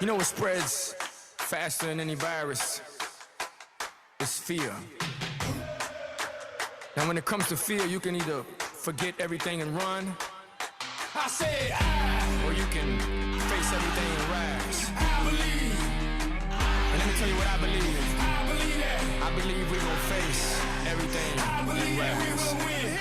You know what spreads faster than any virus? It's fear. Now when it comes to fear, you can either forget everything and run. I said or you can face everything and rise. I believe. And let me tell you what I believe. I believe that. I believe we're gonna face everything and rise. We will win.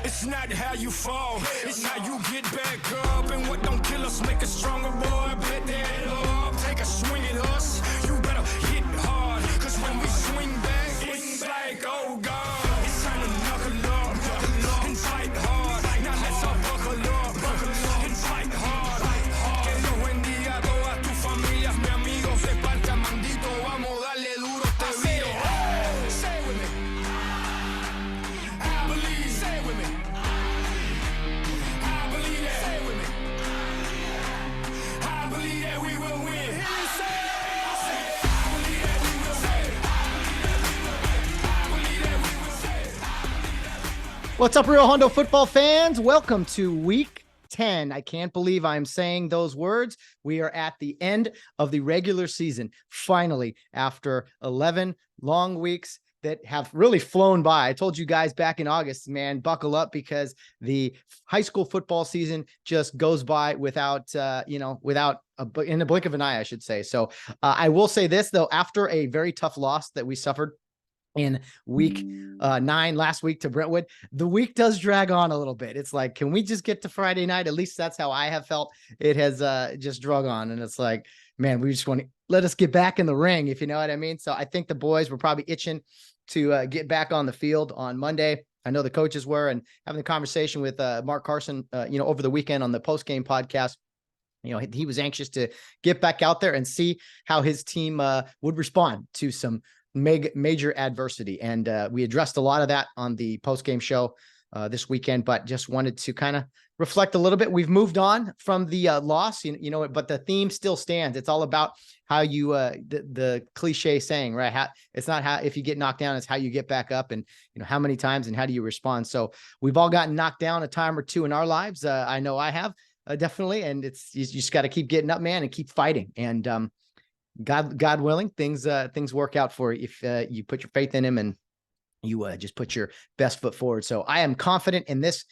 It's not how you fall, it's how you get back up. And what don't kill us make us stronger, boy. Bet that up, take a swing at us. You better hit hard, cause when we swing back, it's like, oh God, it's time to knuckle up and fight hard. Now let's all buckle up and fight hard. Que Dios bendiga a todas tus familias, mi amigo, se parta mandito, vamos a darle duro este video. Say it with me. I believe, say it with me. What's up, Rio Hondo football fans? Welcome to week 10. I can't believe I'm saying those words. We are at the end of the regular season, finally, after 11 long weeks that have really flown by. I told you guys back in August, man, buckle up, because the high school football season just goes by without, in the blink of an eye, I should say. So I will say this, though, after a very tough loss that we suffered in week 9 last week to Brentwood, the week does drag on a little bit. It's like, can we just get to Friday night? At least that's how I have felt. It has just drug on, and it's like, man, we just want to let us get back in the ring, if you know what I mean. So I think the boys were probably itching to get back on the field on Monday. I know the coaches were, and having the conversation with Mark Carson, over the weekend on the post-game podcast. He was anxious to get back out there and see how his team would respond to some major adversity. And we addressed a lot of that on the post-game show this weekend, but just wanted to kind of reflect a little bit. We've moved on from the loss, but the theme still stands. It's all about how you, the cliche saying, right? It's not how, if you get knocked down, it's how you get back up, and, how many times and how do you respond? So we've all gotten knocked down a time or two in our lives. I know I have definitely. And you just got to keep getting up, man, and keep fighting. And, God willing, things work out for you if you put your faith in him and you just put your best foot forward. So I am confident in this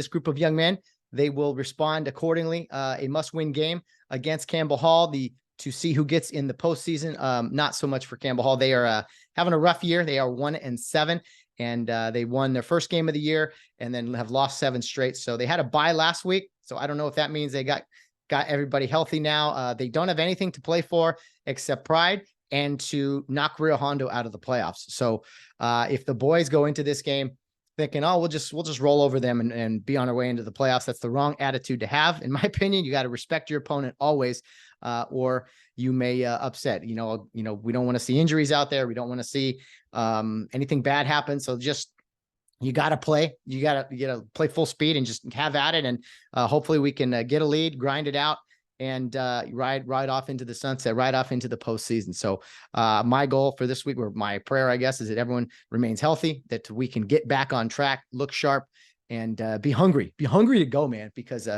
group of young men. They will respond accordingly. A must-win game against Campbell Hall to see who gets in the postseason. Not so much for Campbell Hall. They are having a rough year. They are 1-7, and they won their first game of the year and then have lost 7 straight. So they had a bye last week. So I don't know if that means they got everybody healthy now. They don't have anything to play for except pride and to knock Rio Hondo out of the playoffs. So if the boys go into this game thinking, oh, we'll just roll over them and be on our way into the playoffs, that's the wrong attitude to have. In my opinion, you got to respect your opponent always, or you may upset. We don't want to see injuries out there. We don't want to see anything bad happen. So you got to play. You got to play full speed and just have at it. And hopefully we can get a lead, grind it out, and ride off into the sunset, right off into the postseason. So my goal for this week, or my prayer, I guess, is that everyone remains healthy, that we can get back on track, look sharp, and be hungry to go, man. Because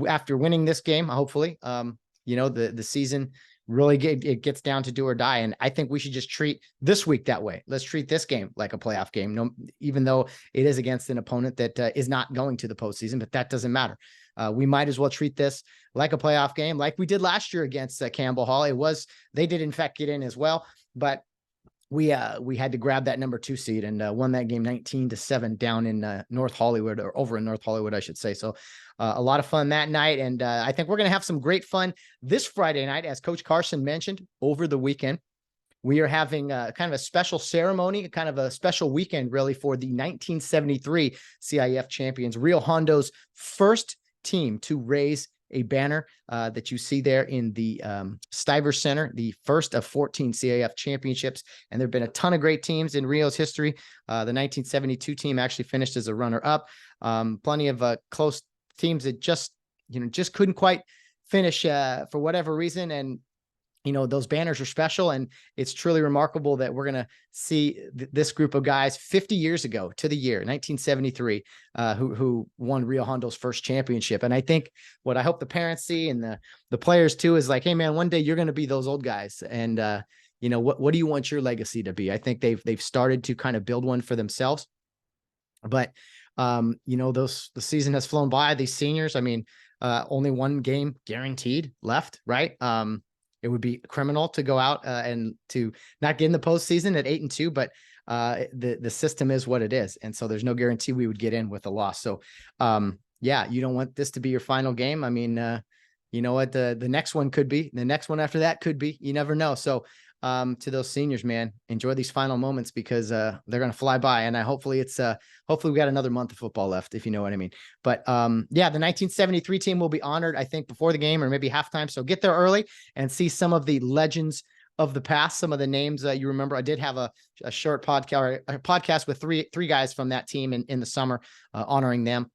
after winning this game, hopefully, the season really it gets down to do or die. And I think we should just treat this week that way. Let's treat this game like a playoff game, even though it is against an opponent that is not going to the postseason, but that doesn't matter. We might as well treat this like a playoff game, like we did last year against Campbell Hall. They did in fact get in as well, but we had to grab that number 2 seed and won that game 19-7 down in North Hollywood, or over in North Hollywood, I should say. So a lot of fun that night. And I think we're going to have some great fun this Friday night. As Coach Carson mentioned over the weekend, we are having kind of a special ceremony, kind of a special weekend really, for the 1973 CIF champions, Rio Hondo's first team to raise a banner that you see there in the Stiver Center, the first of 14 CIF championships. And there have been a ton of great teams in Rio's history. The 1972 team actually finished as a runner-up. Plenty of close teams that just couldn't quite finish for whatever reason. And those banners are special, and it's truly remarkable that we're going to see this group of guys 50 years ago to the year 1973, who won Rio Hondo's first championship. And I think what I hope the parents see and the players too is like, hey man, one day you're going to be those old guys. And, what do you want your legacy to be? I think they've started to kind of build one for themselves, but the season has flown by. These seniors, I mean, only one game guaranteed left, right? It would be criminal to go out and to not get in the postseason at 8-2, but the system is what it is. And so there's no guarantee we would get in with a loss. So you don't want this to be your final game. I mean, you know what, the next one could be, the next one after that could be, you never know. So to those seniors, man, enjoy these final moments, because they're going to fly by. And hopefully we got another month of football left, if you know what I mean. But the 1973 team will be honored, I think, before the game or maybe halftime. So get there early and see some of the legends of the past, some of the names that you remember. I did have a short podcast with three guys from that team in the summer, honoring them.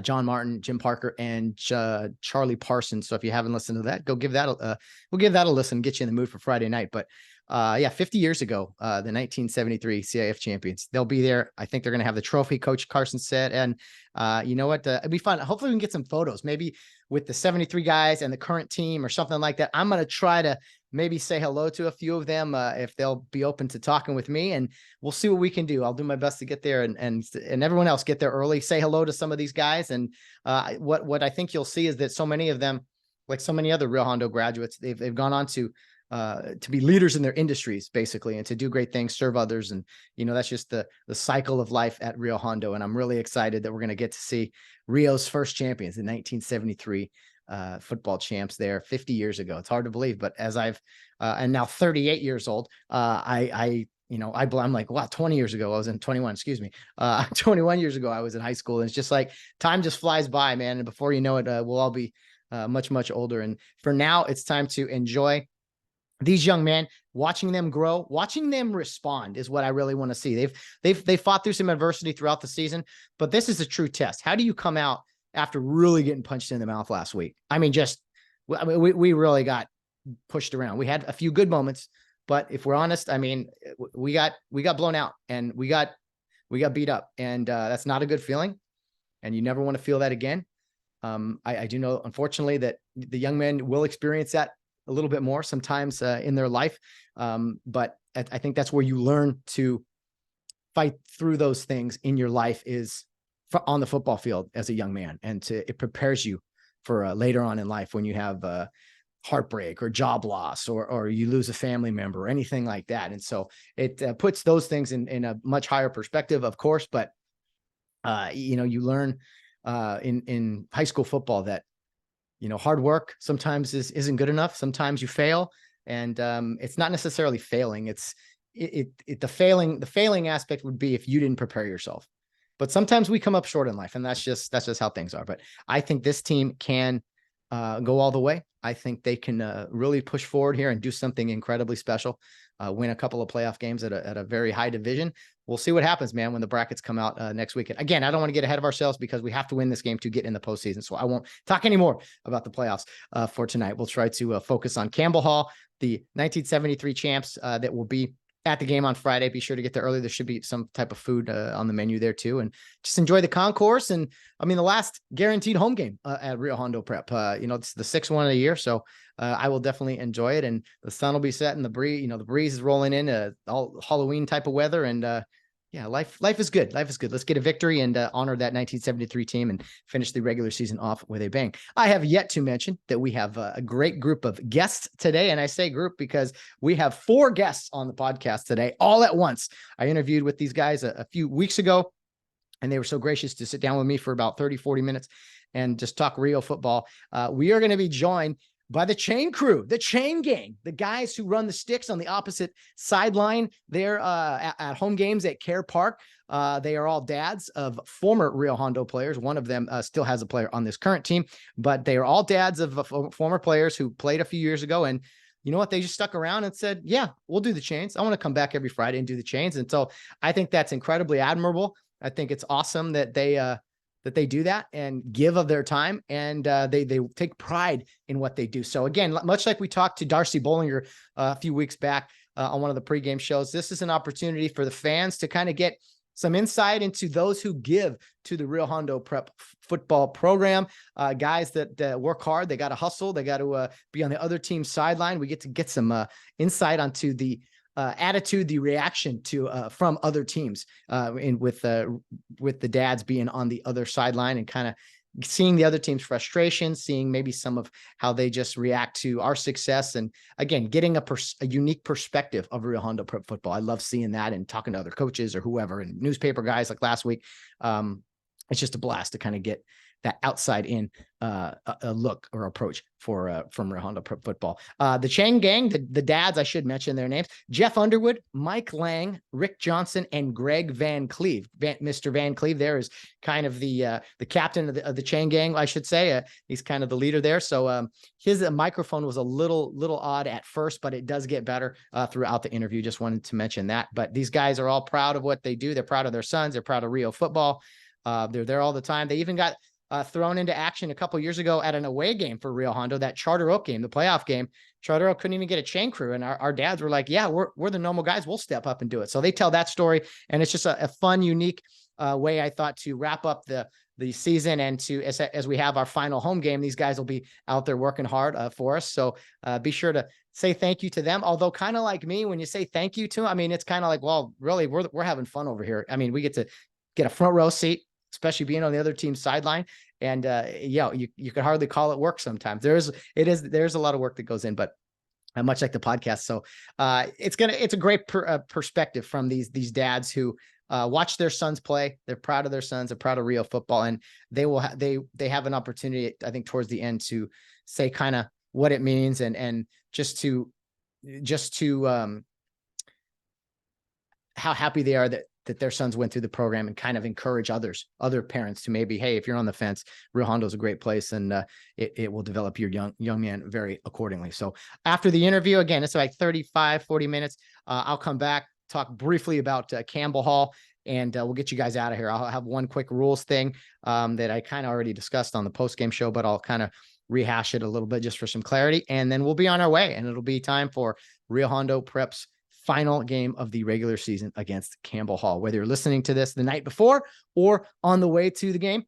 John Martin, Jim Parker, and Charlie Parsons. So if you haven't listened to that, we'll give that a listen, get you in the mood for Friday night. But 50 years ago, the 1973 CIF champions, they'll be there. I think they're going to have the trophy, Coach Carson said. And you know what? It'd be fun. Hopefully we can get some photos, maybe with the 73 guys and the current team or something like that. I'm going to try to maybe say hello to a few of them if they'll be open to talking with me, and we'll see what we can do. I'll do my best to get there, and everyone else get there early, say hello to some of these guys. And what I think you'll see is that so many of them, like so many other Rio Hondo graduates, they've gone on to be leaders in their industries, basically, and to do great things, serve others. And, that's just the cycle of life at Rio Hondo. And I'm really excited that we're going to get to see Rio's first champions, the 1973 football champs there 50 years ago. It's hard to believe, but as I've and now 38 years old, I'm like, wow, 20 years ago I was in 21, 21 years ago I was in high school. And it's just like time just flies by, man. And before you know it, we'll all be much, much older. And for now, it's time to enjoy these young men, watching them grow, watching them respond is what I really want to see. They've fought through some adversity throughout the season, but this is a true test. How do you come out after really getting punched in the mouth last week? I mean, we really got pushed around. We had a few good moments, but if we're honest, I mean, we got blown out and we got beat up, and that's not a good feeling. And you never want to feel that again. I do know, unfortunately, that the young men will experience that a little bit more sometimes in their life. But I think that's where you learn to fight through those things in your life, is on the football field as a young man. And it prepares you for later on in life when you have heartbreak or job loss, or you lose a family member or anything like that. And so it puts those things in a much higher perspective, of course. But you learn in high school football that hard work sometimes isn't good enough. Sometimes you fail, and it's not necessarily failing. It's the failing aspect would be if you didn't prepare yourself. But sometimes we come up short in life, and that's just how things are. But I think this team can go all the way. I think they can really push forward here and do something incredibly special, win a couple of playoff games at a very high division. We'll see what happens, man, when the brackets come out next weekend. Again, I don't want to get ahead of ourselves because we have to win this game to get in the postseason. So I won't talk anymore about the playoffs for tonight. We'll try to focus on Campbell Hall, the 1973 champs that will be at the game on Friday. Be sure to get there early. There should be some type of food on the menu there too. And just enjoy the concourse. And I mean, the last guaranteed home game at Rio Hondo Prep, it's the 6th one of the year. So I will definitely enjoy it. And the sun will be set and the breeze is rolling in, all Halloween type of weather. And life is good. Life is good. Let's get a victory and honor that 1973 team and finish the regular season off with a bang. I have yet to mention that we have a great group of guests today. And I say group because we have 4 guests on the podcast today, all at once. I interviewed with these guys a few weeks ago, and they were so gracious to sit down with me for about 30, 40 minutes and just talk Rio football. We are going to be joined by the chain crew, the chain gang, the guys who run the sticks on the opposite sideline there at home games at Kare Park. They are all dads of former Rio Hondo players. One of them still has a player on this current team, but they are all dads of former players who played a few years ago. And you know what? They just stuck around and said, yeah, we'll do the chains. I want to come back every Friday and do the chains. And so I think that's incredibly admirable. I think it's awesome that they that they do that and give of their time, and they take pride in what they do. So again, much like we talked to Darcy Bollinger a few weeks back on one of the pregame shows, this is an opportunity for the fans to kind of get some insight into those who give to the Rio Hondo Prep football program. Guys that work hard, they got to hustle, they got to be on the other team's sideline. We get some insight onto the attitude, the reaction to from other teams, with the dads being on the other sideline and kind of seeing the other team's frustration, seeing maybe some of how they just react to our success. And again, getting a unique perspective of Rio Hondo Prep football. I love seeing that and talking to other coaches or whoever, and newspaper guys like last week. It's just a blast to kind of get that outside in a look or approach for from Rio Hondo Prep football. The Chang gang, the dads, I should mention their names: Jeff Underwood, Mike Lang, Rick Johnson, and Greg Van Cleve. Mr. Van Cleve there is kind of the captain of the Chang gang, I should say. He's kind of the leader there. So his microphone was a little odd at first, but it does get better throughout the interview. Just wanted to mention that. But these guys are all proud of what they do. They're proud of their sons. They're proud of Rio football. They're there all the time. They even got thrown into action a couple years ago at an away game for Rio Hondo, that Charter Oak game, the playoff game. Charter Oak couldn't even get a chain crew, and our dads were like, yeah, we're the normal guys, we'll step up and do it. So they tell that story, and it's just a fun, unique way, I thought, to wrap up the season, and to as we have our final home game, these guys will be out there working hard for us. So be sure to say thank you to them. Although kind of like me, when you say thank you to them, I mean, it's kind of like, well, really, we're having fun over here. I mean, we get to get a front row seat, especially being on the other team's sideline. And you could hardly call it work sometimes. There's a lot of work that goes in, but much like the podcast. So it's a great perspective from these dads who watch their sons play. They're proud of their sons. They're proud of Rio football, and they have an opportunity, I think, towards the end to say kind of what it means, and just to how happy they are that their sons went through the program, and kind of encourage other parents to maybe, hey, if you're on the fence, Rio Hondo is a great place, and it will develop your young man very accordingly. So after the interview, again, it's like 35-40 minutes. I'll come back, talk briefly about Campbell Hall, and we'll get you guys out of here. I'll have one quick rules thing that I kind of already discussed on the post-game show, but I'll kind of rehash it a little bit just for some clarity, and then we'll be on our way, and it'll be time for Rio Hondo Prep's final game of the regular season against Campbell Hall. Whether you're listening to this the night before or on the way to the game,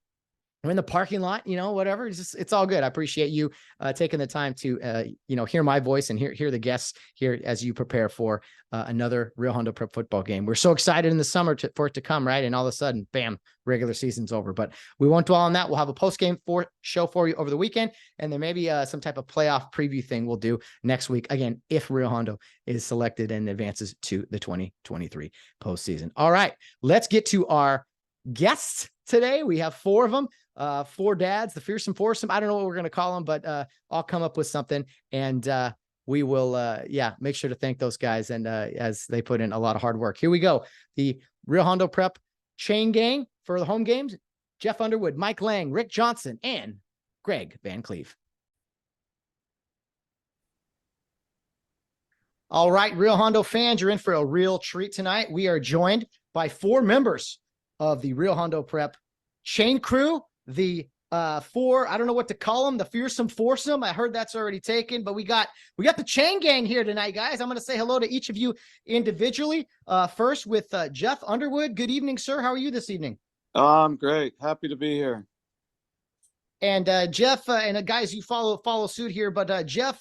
or in the parking lot, whatever, it's all good. I appreciate you taking the time to, hear my voice and hear the guests here as you prepare for another Rio Hondo Prep football game. We're so excited in the summer for it to come, right? And all of a sudden, bam, regular season's over. But we won't dwell on that. We'll have a post-game show for you over the weekend, and there may be some type of playoff preview thing we'll do next week, again, if Rio Hondo is selected and advances to the 2023 postseason. All right, let's get to our guests today. We have four of them. 4 dads, the fearsome foursome. I don't know what we're going to call them, but I'll come up with something, and we will, make sure to thank those guys, and as they put in a lot of hard work. Here we go. The Rio Hondo Prep chain gang for the home games: Jeff Underwood, Mike Lang, Rick Johnson, and Greg Van Cleve. All right, Rio Hondo fans, you're in for a real treat tonight. We are joined by 4 members of the Rio Hondo Prep chain crew. The 4, I don't know what to call them, the fearsome foursome. I heard that's already taken, but we got the chain gang here tonight, guys. I'm going to say hello to each of you individually. First with Jeff Underwood. Good evening, sir. How are you this evening? I'm great. Happy to be here. And Jeff, and guys, you follow suit here, but Jeff,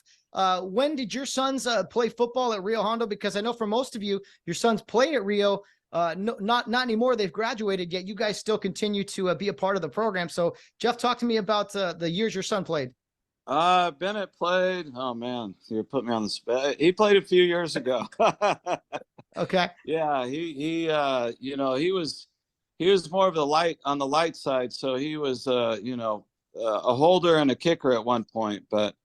when did your sons play football at Rio Hondo? Because I know for most of you, your sons played at Rio. No, not anymore. They've graduated, yet you guys still continue to be a part of the program. So Jeff, talk to me about the years your son played. Bennett played. Oh man, you put me on the spot. He played a few years ago. Okay. Yeah, he was more of on the light side. So he was, a holder and a kicker at one point. But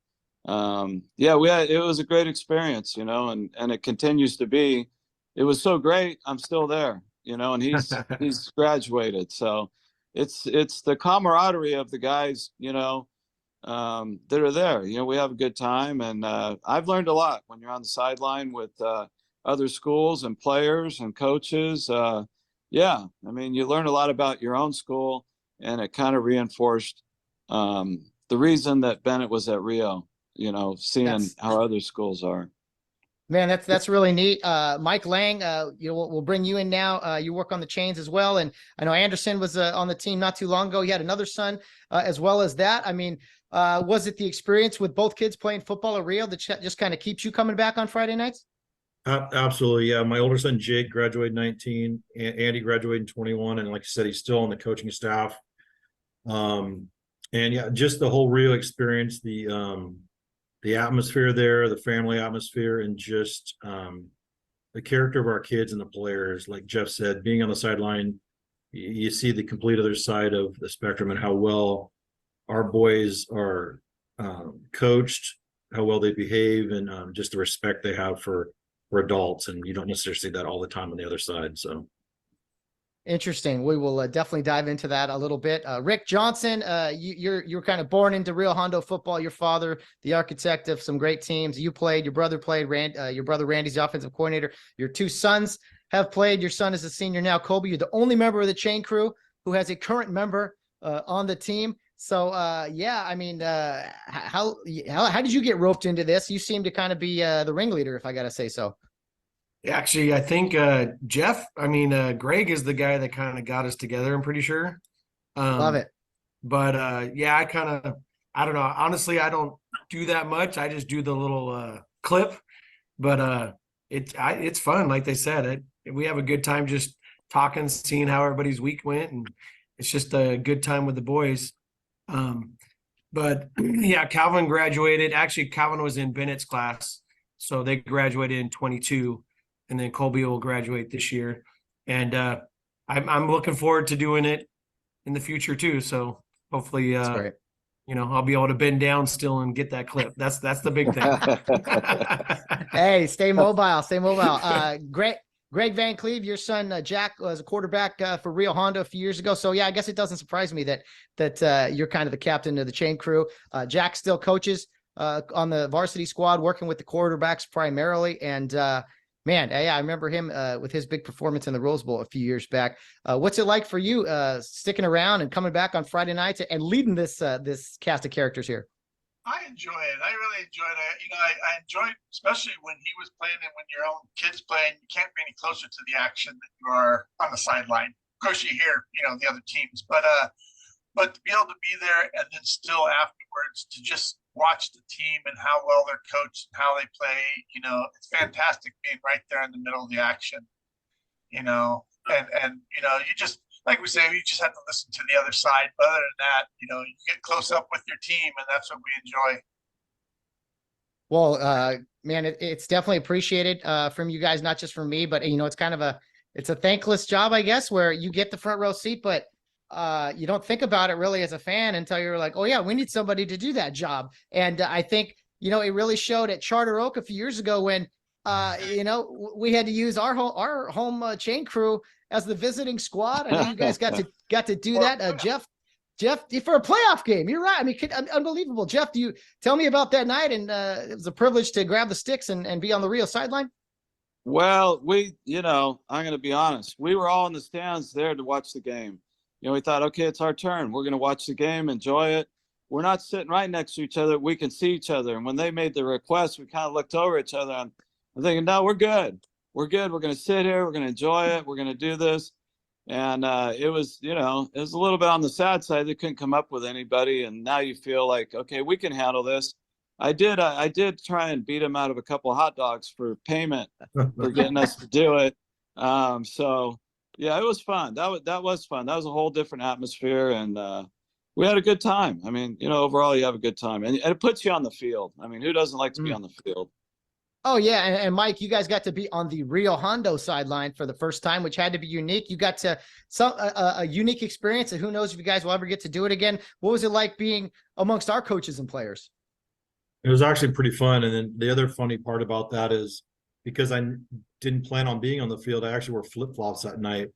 it was a great experience, and it continues to be. It was so great. I'm still there, and he's graduated. So it's the camaraderie of the guys, that are there. We have a good time, and I've learned a lot when you're on the sideline with other schools and players and coaches. I mean, you learn a lot about your own school, and it kind of reinforced the reason that Bennett was at Rio, seeing how other schools are. Man, that's really neat. Mike Lang, we'll bring you in now. You work on the chains as well. And I know Anderson was on the team not too long ago. He had another son as well as that. I mean, was it the experience with both kids playing football at Rio that just kind of keeps you coming back on Friday nights? Absolutely. Yeah. My older son, Jake, graduated 19, and Andy graduated in 21. And like you said, he's still on the coaching staff. And yeah, just the whole Rio experience, the atmosphere there, the family atmosphere, and just the character of our kids and the players. Like Jeff said, being on the sideline, you see the complete other side of the spectrum and how well our boys are coached, how well they behave, and just the respect they have for adults. And you don't necessarily see that all the time on the other side. So interesting. We will definitely dive into that a little bit. Rick Johnson, you're kind of born into Rio Hondo football. Your father, the architect of some great teams. You played. Your brother played. Your brother Randy's the offensive coordinator. Your two sons have played. Your son is a senior now. Colby, you're the only member of the chain crew who has a current member on the team. So yeah, I mean, how did you get roped into this? You seem to kind of be the ringleader, if I got to say so. Actually, I think Greg is the guy that kind of got us together, I'm pretty sure. Love it. But yeah, I don't know. Honestly, I don't do that much. I just do the little clip. But it's fun. Like they said, we have a good time just talking, seeing how everybody's week went, and it's just a good time with the boys. But yeah, Calvin graduated. Actually, Calvin was in Bennett's class, so they graduated in 22. And then Colby will graduate this year. And I'm looking forward to doing it in the future too. So hopefully, I'll be able to bend down still and get that clip. That's the big thing. Hey, stay mobile. Greg Van Cleve, your son Jack was a quarterback for Rio Hondo a few years ago. So yeah, I guess it doesn't surprise me that you're kind of the captain of the chain crew. Jack still coaches on the varsity squad, working with the quarterbacks primarily. And man, yeah, I remember him with his big performance in the Rose Bowl a few years back. What's it like for you sticking around and coming back on Friday nights and leading this cast of characters here? I enjoy it. I really enjoyed it. I enjoyed, especially when he was playing and when your own kids playing, you can't be any closer to the action than you are on the sideline. Of course, you hear, the other teams, but to be able to be there and then still afterwards to just watch the team and how well they're coached and how they play, it's fantastic being right there in the middle of the action, and you just, like we say, you just have to listen to the other side. But other than that, you get close up with your team, and that's what we enjoy. Well, man, it's definitely appreciated from you guys, not just from me, but it's kind of it's a thankless job, I guess, where you get the front row seat, but you don't think about it really as a fan until you're like, oh yeah, we need somebody to do that job. And I think, it really showed at Charter Oak a few years ago when, we had to use our home chain crew as the visiting squad. I know you guys got to do that. Jeff, for a playoff game. You're right. I mean, unbelievable. Jeff, do you tell me about that night? And it was a privilege to grab the sticks and be on the Rio sideline. Well, I'm going to be honest. We were all in the stands there to watch the game. We thought, okay, it's our turn. We're going to watch the game, enjoy it. We're not sitting right next to each other. We can see each other. And when they made the request, we kind of looked over each other. And I'm thinking, no, we're good. We're good. We're going to sit here. We're going to enjoy it. We're going to do this. And it was a little bit on the sad side. They couldn't come up with anybody. And now you feel like, okay, we can handle this. I did try and beat them out of a couple of hot dogs for payment for getting us to do it. So yeah, it was fun. That was fun. That was a whole different atmosphere, and we had a good time. I mean, overall, you have a good time, and it puts you on the field. I mean, who doesn't like to be on the field? Oh yeah, and Mike, you guys got to be on the Rio Hondo sideline for the first time, which had to be unique. You got to a unique experience, and who knows if you guys will ever get to do it again. What was it like being amongst our coaches and players? it was actually pretty fun. And then the other funny part about that is because I didn't plan on being on the field, I actually wore flip-flops that night.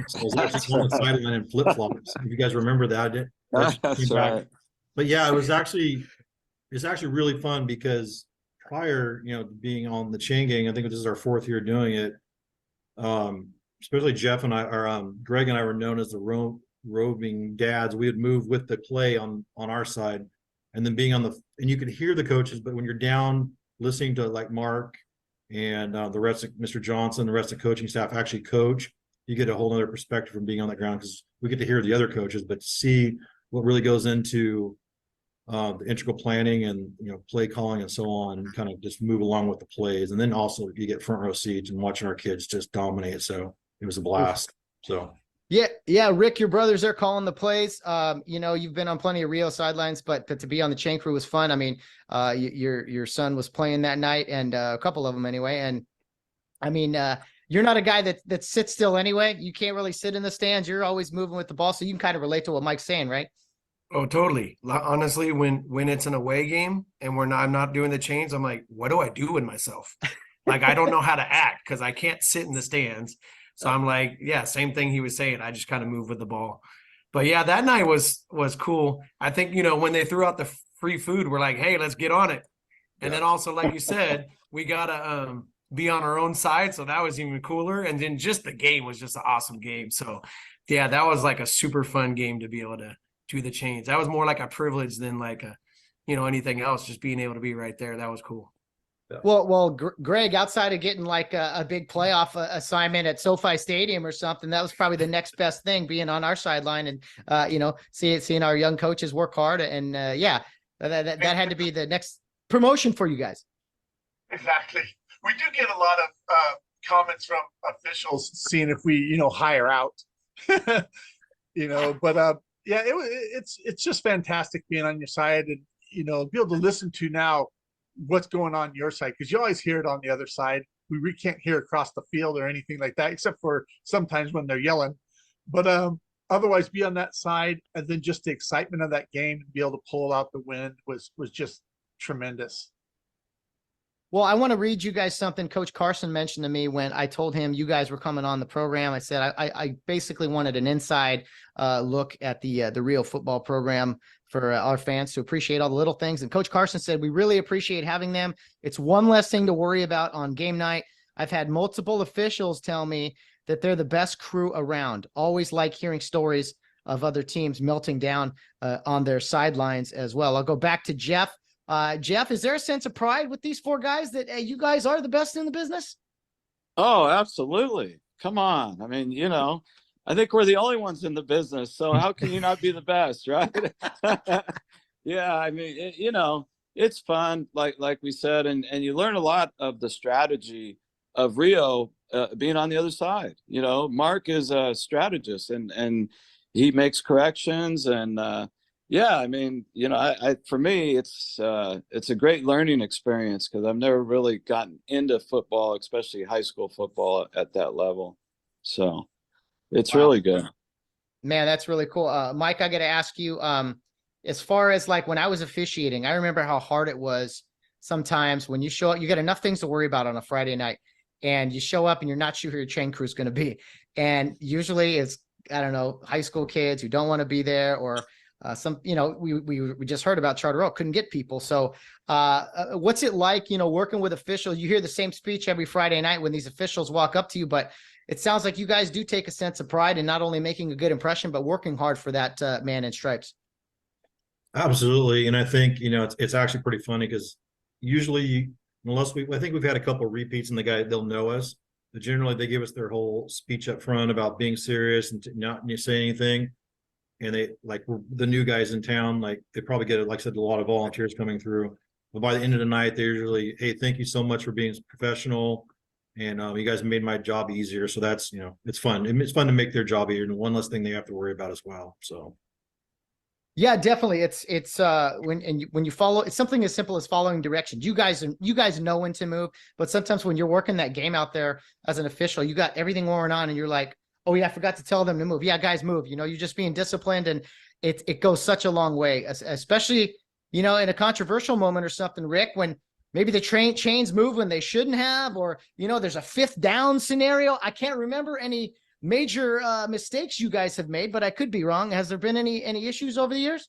So I was actually on the sideline in flip-flops. If you guys remember that. That's right. But yeah, it was actually really fun because prior, being on the chain gang, I think this is our 4th year doing it. Especially Jeff and I, or Greg and I were known as the roving dads, we would move with the play on our side, and then being on the, and you could hear the coaches, but when you're down listening to like Mark and the rest of Mr. Johnson, the rest of the coaching staff actually coach, you get a whole other perspective from being on that ground, because we get to hear the other coaches, but to see what really goes into the integral planning and, you know, play calling and so on, and kind of just move along with the plays. And then also you get front row seats and watching our kids just dominate. So it was a blast. So yeah, Rick, your brother's there calling the plays. You know, you've been on plenty of Rio sidelines, but to be on the chain crew was fun. I mean, your son was playing that night, and a couple of them anyway. And I mean, you're not a guy that sits still anyway. You can't really sit in the stands. You're always moving with the ball, so you can kind of relate to what Mike's saying, right? Oh, totally. Honestly, when it's an away game and I'm not doing the chains, I'm like, what do I do with myself? Like, I don't know how to act because I can't sit in the stands. So I'm like, yeah, same thing he was saying. I just kind of move with the ball. But yeah, that night was cool. I think, you know, when they threw out the free food, we're like, hey, let's get on it. And then also, like you said, we gotta be on our own side. So that was even cooler. And then just the game was just an awesome game. So yeah, that was like a super fun game to be able to do the chains. That was more like a privilege than like a, you know, anything else. Just being able to be right there. That was cool. Well, Greg, outside of getting like a big playoff assignment at SoFi Stadium or something, that was probably the next best thing, being on our sideline and, you know, seeing our young coaches work hard. And yeah, that had to be the next promotion for you guys. Exactly. We do get a lot of comments from officials seeing if we, you know, hire out, you know, but yeah, it's just fantastic being on your side and, you know, be able to listen to now what's going on your side, because you always hear it on the other side. We can't hear across the field or anything like that, except for sometimes when they're yelling. But otherwise, be on that side, and then just the excitement of that game and be able to pull out the win was just tremendous. Well, I want to read you guys something Coach Carson mentioned to me when I told him you guys were coming on the program. I said I basically wanted an inside look at the Rio football program for our fans to appreciate all the little things. And Coach Carson said, we really appreciate having them. It's one less thing to worry about on game night. I've had multiple officials tell me that they're the best crew around. Always like hearing stories of other teams melting down on their sidelines as well. I'll go back to Jeff. Jeff, is there a sense of pride with these four guys that you guys are the best in the business? Oh, absolutely. Come on. I mean, you know, I think we're the only ones in the business. So how can you not be the best, right? Yeah, I mean, you know, it's fun, like we said, and you learn a lot of the strategy of Rio being on the other side. You know, Mark is a strategist and he makes corrections and yeah, I mean, you know, I for me, it's a great learning experience because I've never really gotten into football, especially high school football at that level. So it's really good. Man, that's really cool. Mike, I got to ask you, as far as like when I was officiating, I remember how hard it was sometimes when you show up, you got enough things to worry about on a Friday night and you show up and you're not sure who your chain crew is going to be. And usually it's, I don't know, high school kids who don't want to be there or some, you know, we just heard about Charter Oak, couldn't get people. So what's it like, you know, working with officials? You hear the same speech every Friday night when these officials walk up to you, but it sounds like you guys do take a sense of pride in not only making a good impression, but working hard for that man in stripes. absolutely. And I think, you know, it's actually pretty funny because usually, unless I think we've had a couple of repeats and they'll know us, but generally they give us their whole speech up front about being serious and not say anything. And they, like, the new guys in town, like they probably get, like I said, a lot of volunteers coming through. But by the end of the night, they're usually, hey, thank you so much for being professional. And you guys made my job easier. So that's, you know, it's fun. It's fun to make their job easier. And one less thing they have to worry about as well. So. Yeah, definitely. It's when you follow, it's something as simple as following directions. You guys know when to move, but sometimes when you're working that game out there as an official, you got everything going on and you're like, oh yeah, I forgot to tell them to move. Yeah, guys, move. You know, you're just being disciplined, and it goes such a long way, especially, you know, in a controversial moment or something, Rick, when maybe the chains move when they shouldn't have, or, you know, there's a 5th down scenario. I can't remember any major mistakes you guys have made, but I could be wrong. Has there been any issues over the years?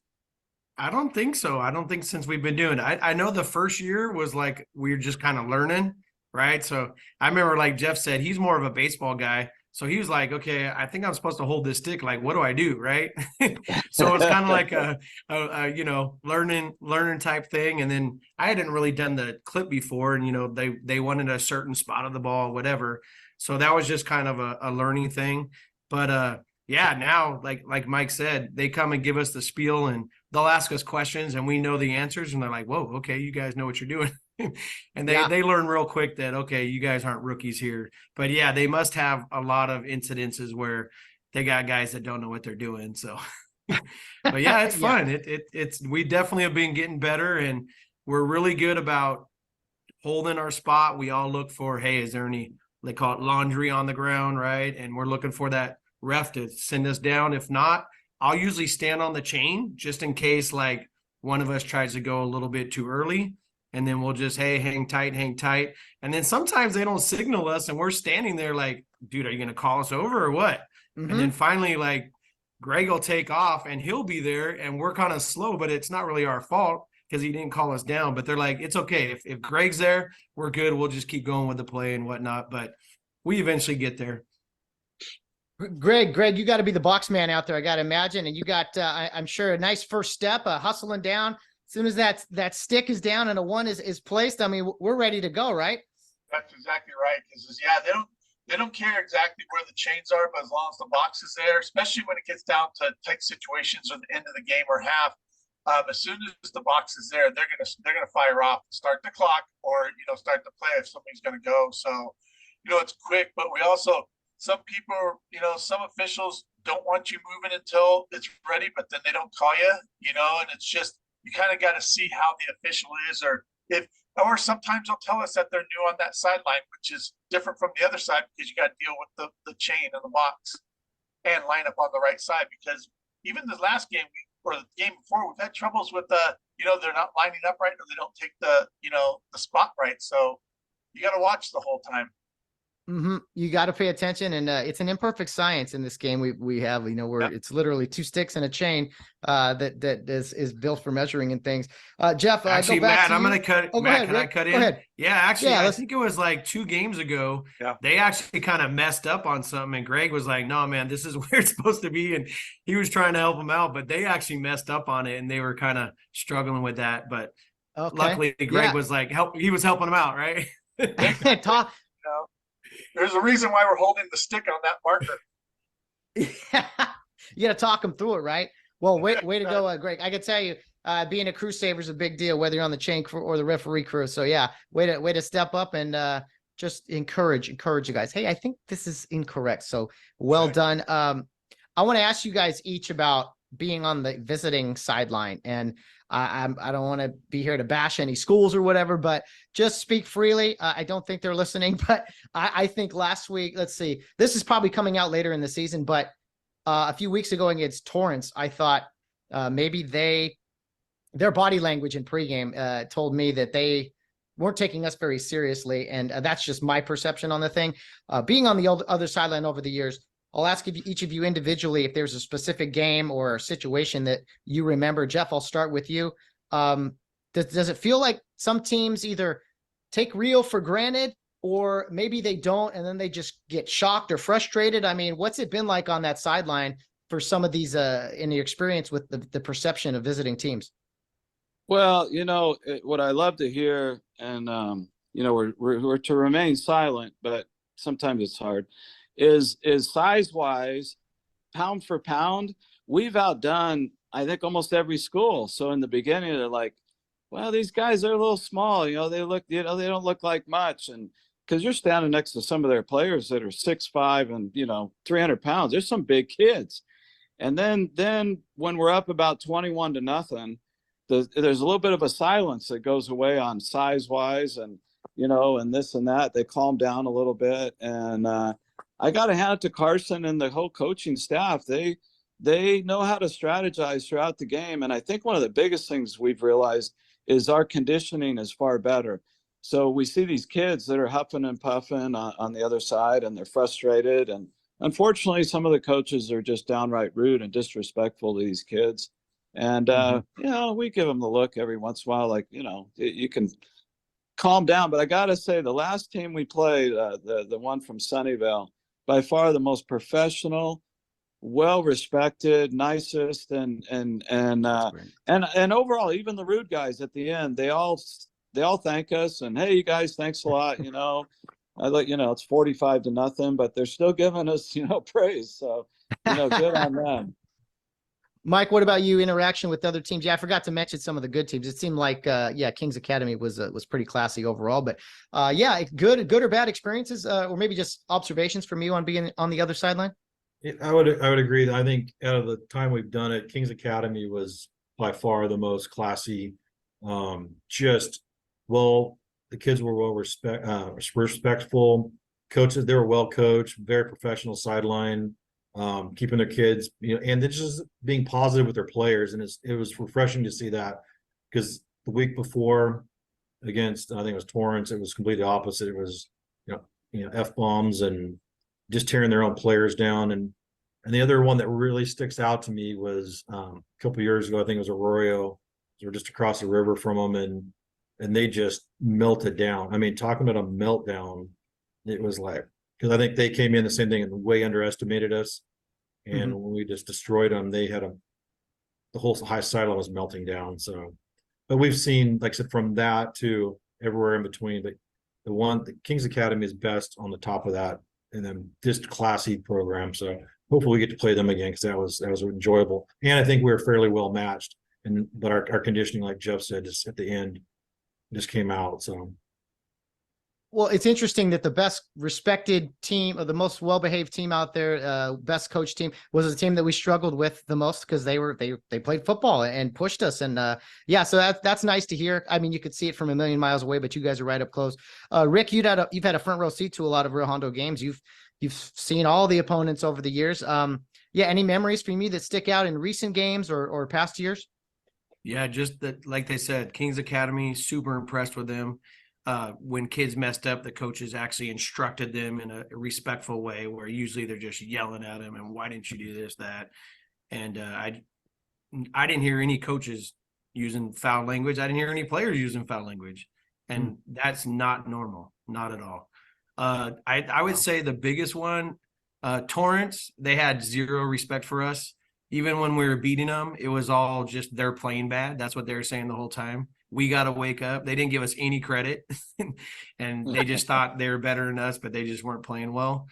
I don't think so. I don't think since we've been doing it. I know the first year was like we were just kind of learning, right? So I remember, like Jeff said, he's more of a baseball guy. So he was like, okay, I think I'm supposed to hold this stick. Like, what do I do? Right. So it's kind of like a, you know, learning type thing. And then I hadn't really done the clip before, and, you know, they wanted a certain spot of the ball, whatever. So that was just kind of a learning thing. But yeah, now, like Mike said, they come and give us the spiel, and they'll ask us questions and we know the answers, and they're like, whoa, okay, you guys know what you're doing. And they learn real quick that, okay, you guys aren't rookies here. But yeah, they must have a lot of incidences where they got guys that don't know what they're doing. So but yeah, it's fun. It's we definitely have been getting better, and we're really good about holding our spot. We all look for, hey, is there any, they call it laundry on the ground, right? And we're looking for that ref to send us down. If not, I'll usually stand on the chain just in case like one of us tries to go a little bit too early. And then we'll just, hey, hang tight, hang tight. And then sometimes they don't signal us, and we're standing there like, dude, are you going to call us over or what? Mm-hmm. And then finally, like, Greg will take off and he'll be there, and we're kind of slow, but it's not really our fault because he didn't call us down. But they're like, it's okay. If Greg's there, we're good. We'll just keep going with the play and whatnot. But we eventually get there. Greg, you got to be the box man out there, I got to imagine. And you got, I'm sure, a nice first step, hustling down. As soon as that stick is down and a one is placed, I mean, we're ready to go, right? That's exactly right. Because yeah, they don't care exactly where the chains are, but as long as the box is there, especially when it gets down to tight situations or the end of the game or half, as soon as the box is there, they're gonna fire off, start the clock, or start the play if somebody's gonna go. So it's quick, but we also, some people, some officials don't want you moving until it's ready, but then they don't call you, and it's just, you kind of got to see how the official is, or sometimes they'll tell us that they're new on that sideline, which is different from the other side because you got to deal with the chain and the box and line up on the right side. Because even the last game or the game before, we've had troubles with they're not lining up right, or they don't take the spot right. So you got to watch the whole time. Mm-hmm. You got to pay attention, and it's an imperfect science in this game. We have, where it's literally two sticks and a chain that is built for measuring and things. Jeff, actually, go back Matt, I'm going to cut. Oh, Matt, ahead, can Rick? I cut in? Go ahead. Yeah, actually, Yeah, I think it was like 2 games ago. Yeah. They actually kind of messed up on something, and Greg was like, "No, man, this is where it's supposed to be," and he was trying to help them out, but they actually messed up on it, and they were kind of struggling with that. But luckily, Greg was like, he was helping them out, right? Talk. There's a reason why we're holding the stick on that marker. You got to talk them through it, right? Well, way to go, Greg. I can tell you, being a crew saver is a big deal, whether you're on the chain crew or the referee crew. So yeah, way to step up and just encourage you guys. Hey, I think this is incorrect. So well done. I want to ask you guys each about being on the visiting sideline, and I don't want to be here to bash any schools or whatever, but just speak freely. I don't think they're listening, but I think last week, let's see, this is probably coming out later in the season, but a few weeks ago against Torrance, I thought maybe their body language in pregame told me that they weren't taking us very seriously. And that's just my perception on the thing. Being on the other sideline over the years, I'll ask each of you individually if there's a specific game or situation that you remember. Jeff, I'll start with you. Does it feel like some teams either take Rio for granted, or maybe they don't, and then they just get shocked or frustrated? I mean, what's it been like on that sideline for some of these in your experience with the perception of visiting teams? Well, what I love to hear, and we're to remain silent, but sometimes it's hard, is size-wise, pound for pound, we've outdone, I think, almost every school. So in the beginning, they're like, well, these guys are a little small, they don't look like much. And because you're standing next to some of their players that are 6'5" and 300 pounds, there's some big kids. And then when we're up about 21-0, there's a little bit of a silence that goes away on size-wise, and and this and that. They calm down a little bit. And I got to hand it to Carson and the whole coaching staff. They know how to strategize throughout the game. And I think one of the biggest things we've realized is our conditioning is far better. So we see these kids that are huffing and puffing on the other side, and they're frustrated. And unfortunately, some of the coaches are just downright rude and disrespectful to these kids. And, we give them the look every once in a while, like, you can calm down. But I got to say, the last team we played, the one from Sunnyvale, by far the most professional, well-respected, nicest, and overall, even the rude guys at the end, they all thank us and, hey, you guys, thanks a lot. I let it's 45-0, but they're still giving us praise. So good on them. Mike, what about you? Interaction with other teams? Yeah, I forgot to mention some of the good teams. It seemed like, Kings Academy was pretty classy overall. But good or bad experiences, or maybe just observations from you on being on the other sideline. I would agree. I think out of the time we've done it, Kings Academy was by far the most classy. The kids were respectful. Coaches, they were well coached, very professional sideline. Keeping their kids, and they're just being positive with their players. And it was refreshing to see that, because the week before against, I think it was Torrance, it was completely opposite. It was, F-bombs and just tearing their own players down. And the other one that really sticks out to me was a couple of years ago, I think it was Arroyo. We're just across the river from them, and they just melted down. I mean, talking about a meltdown, it was like, because I think they came in the same thing and way underestimated us. And when we just destroyed them, they had the whole high sideline was melting down. So, but we've seen, like I said, from that to everywhere in between. But the Kings Academy is best on the top of that, and then just classy program. So hopefully we get to play them again, because that was enjoyable. And I think we were fairly well matched. But our conditioning, like Jeff said, just at the end, just came out. So. Well, it's interesting that the best respected team, or the most well-behaved team out there, best coach team, was a team that we struggled with the most, because they played football and pushed us. And so that's nice to hear. I mean, you could see it from a million miles away, but you guys are right up close. Rick, you've had a front row seat to a lot of Rio Hondo games. You've seen all the opponents over the years. Any memories for me that stick out in recent games or past years? Yeah, just that, like they said, Kings Academy, super impressed with them. When kids messed up, the coaches actually instructed them in a respectful way, where usually they're just yelling at them and, why didn't you do this, that? And I didn't hear any coaches using foul language. I didn't hear any players using foul language. And that's not normal, not at all. I would say the biggest one, Torrance, they had zero respect for us. Even when we were beating them, it was all just they're playing bad. That's what they were saying the whole time. We got to wake up. They didn't give us any credit, and they just thought they were better than us, but they just weren't playing well.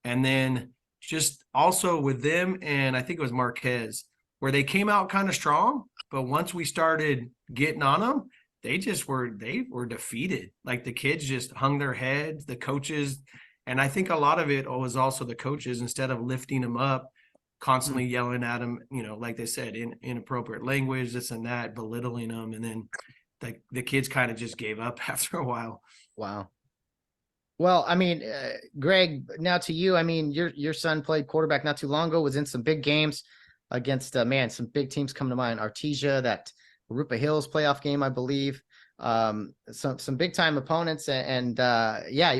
And then just also with them, and I think it was Marquez, where they came out kind of strong, but once we started getting on them, they were defeated. Like, the kids just hung their heads, the coaches. And I think a lot of it was also the coaches, instead of lifting them up, constantly yelling at them, like they said, in inappropriate language, this and that, belittling them. And then the kids kind of just gave up after a while. Wow. Well, I mean, Greg, now to you. I mean, your son played quarterback not too long ago, was in some big games against, some big teams come to mind. Artesia, that Rupa Hills playoff game, I believe. Some big time opponents. And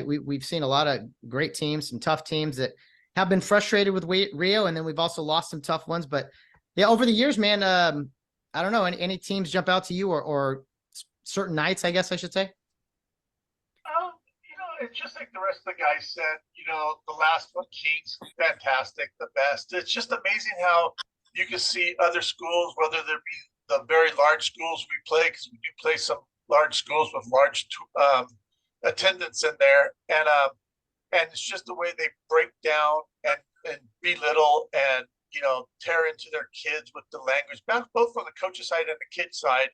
we've seen a lot of great teams, some tough teams that have been frustrated with Rio. And then we've also lost some tough ones. But yeah, over the years, man, I don't know, any teams jump out to you, or certain nights, I guess I should say? It's just like the rest of the guys said, the last one, Kings, fantastic, the best. It's just amazing how you can see other schools, whether there be the very large schools we play, because we do play some large schools with large attendance in there. And it's just the way they break down and belittle and, tear into their kids with the language, both on the coach's side and the kid's side.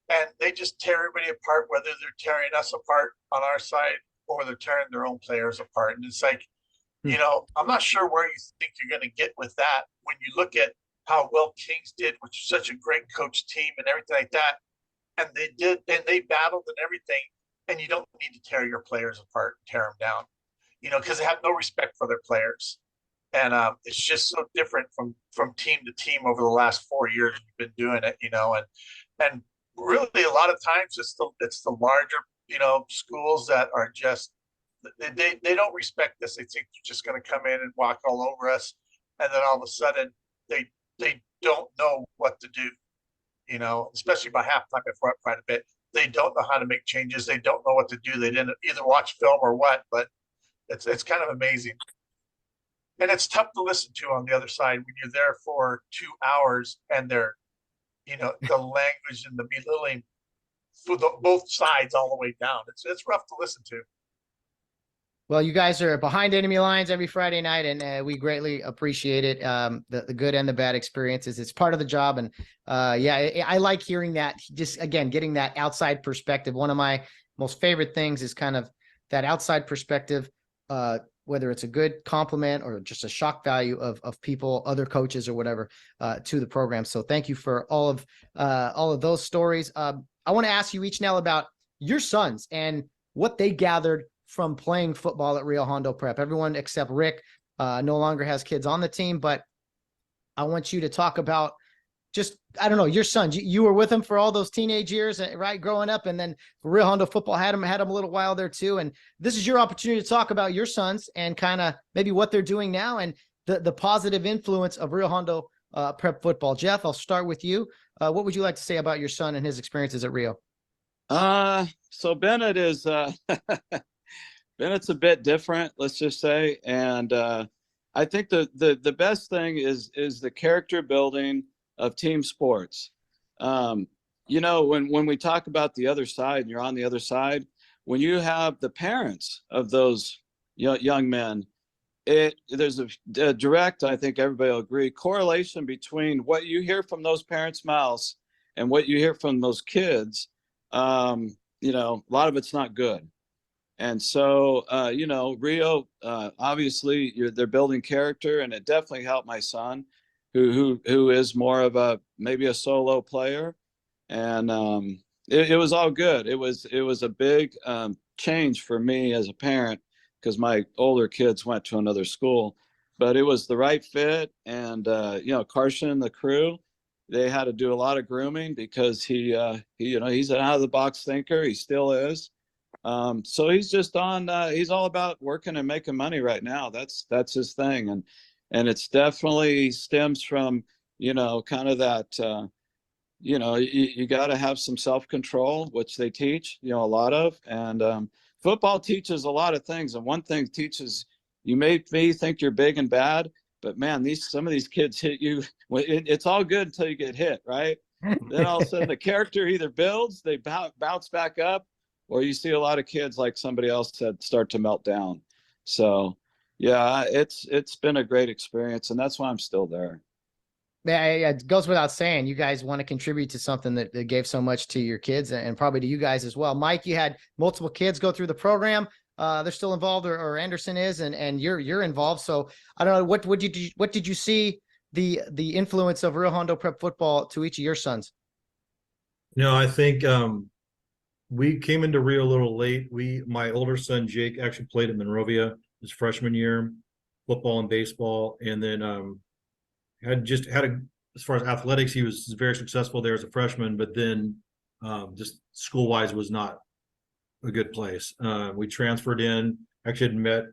And they just tear everybody apart, whether they're tearing us apart on our side or they're tearing their own players apart. And it's like, I'm not sure where you think you're going to get with that when you look at how well Kings did, which is such a great coach team and everything like that. And they battled and everything. And you don't need to tear your players apart and tear them down, because they have no respect for their players. And it's just so different from team to team over the last 4 years we've been doing it, and really a lot of times it's the larger, schools that are just, they don't respect this. They think you're just going to come in and walk all over us. And then all of a sudden they don't know what to do, especially by halftime, if we're up quite a bit. They don't know how to make changes. They don't know what to do. They didn't either watch film or what, but it's kind of amazing. and it's tough to listen to on the other side when you're there for 2 hours and they're, the language and the belittling for both sides all the way down. It's rough to listen to. Well, you guys are behind enemy lines every Friday night, and we greatly appreciate it. The good and the bad experiences. It's part of the job. And I like hearing that, just again, getting that outside perspective. One of my most favorite things is kind of that outside perspective, whether it's a good compliment or just a shock value of people, other coaches or whatever, to the program. So thank you for all of those stories. I want to ask you each now about your sons and what they gathered from playing football at Rio Hondo Prep. Everyone except Rick no longer has kids on the team, but I want you to talk about just, I don't know, your sons. You were with them for all those teenage years, right, growing up, and then Rio Hondo Football had them a little while there too. And this is your opportunity to talk about your sons and kind of maybe what they're doing now and the positive influence of Rio Hondo Prep Football. Jeff, I'll start with you. What would you like to say about your son and his experiences at Rio? So Bennett is Bennett's a bit different, let's just say. And I think the best thing is the character building of team sports. When we talk about the other side and you're on the other side, when you have the parents of those young men, there's a direct, I think everybody will agree, correlation between what you hear from those parents' mouths and what you hear from those kids. A lot of it's not good. And so, Rio, obviously they're building character, and it definitely helped my son who is more of maybe a solo player. And it was all good. It was a big change for me as a parent because my older kids went to another school, but it was the right fit. And, Carson and the crew, they had to do a lot of grooming because he's an out of the box thinker. He still is. So he's just he's all about working and making money right now. That's his thing. And it's definitely stems from, kind of that, you got to have some self-control, which they teach, a lot of. And football teaches a lot of things. And one thing teaches, you may think you're big and bad, but man, some of these kids hit you. It's all good until you get hit, right? Then all of a sudden the character either builds, they bounce back up, or you see a lot of kids, like somebody else said, start to melt down. So yeah, it's been a great experience, and that's why I'm still there. Yeah, it goes without saying, you guys want to contribute to something that gave so much to your kids and probably to you guys as well. Mike, you had multiple kids go through the program. They're still involved, or Anderson is, and you're involved. So I don't know, what did you see the influence of Rio Hondo Prep Football to each of your sons? I think we came into Rio a little late. My older son Jake actually played at Monrovia his freshman year, football and baseball, and then as far as athletics, he was very successful there as a freshman, but then just school wise was not a good place. We transferred in, actually had met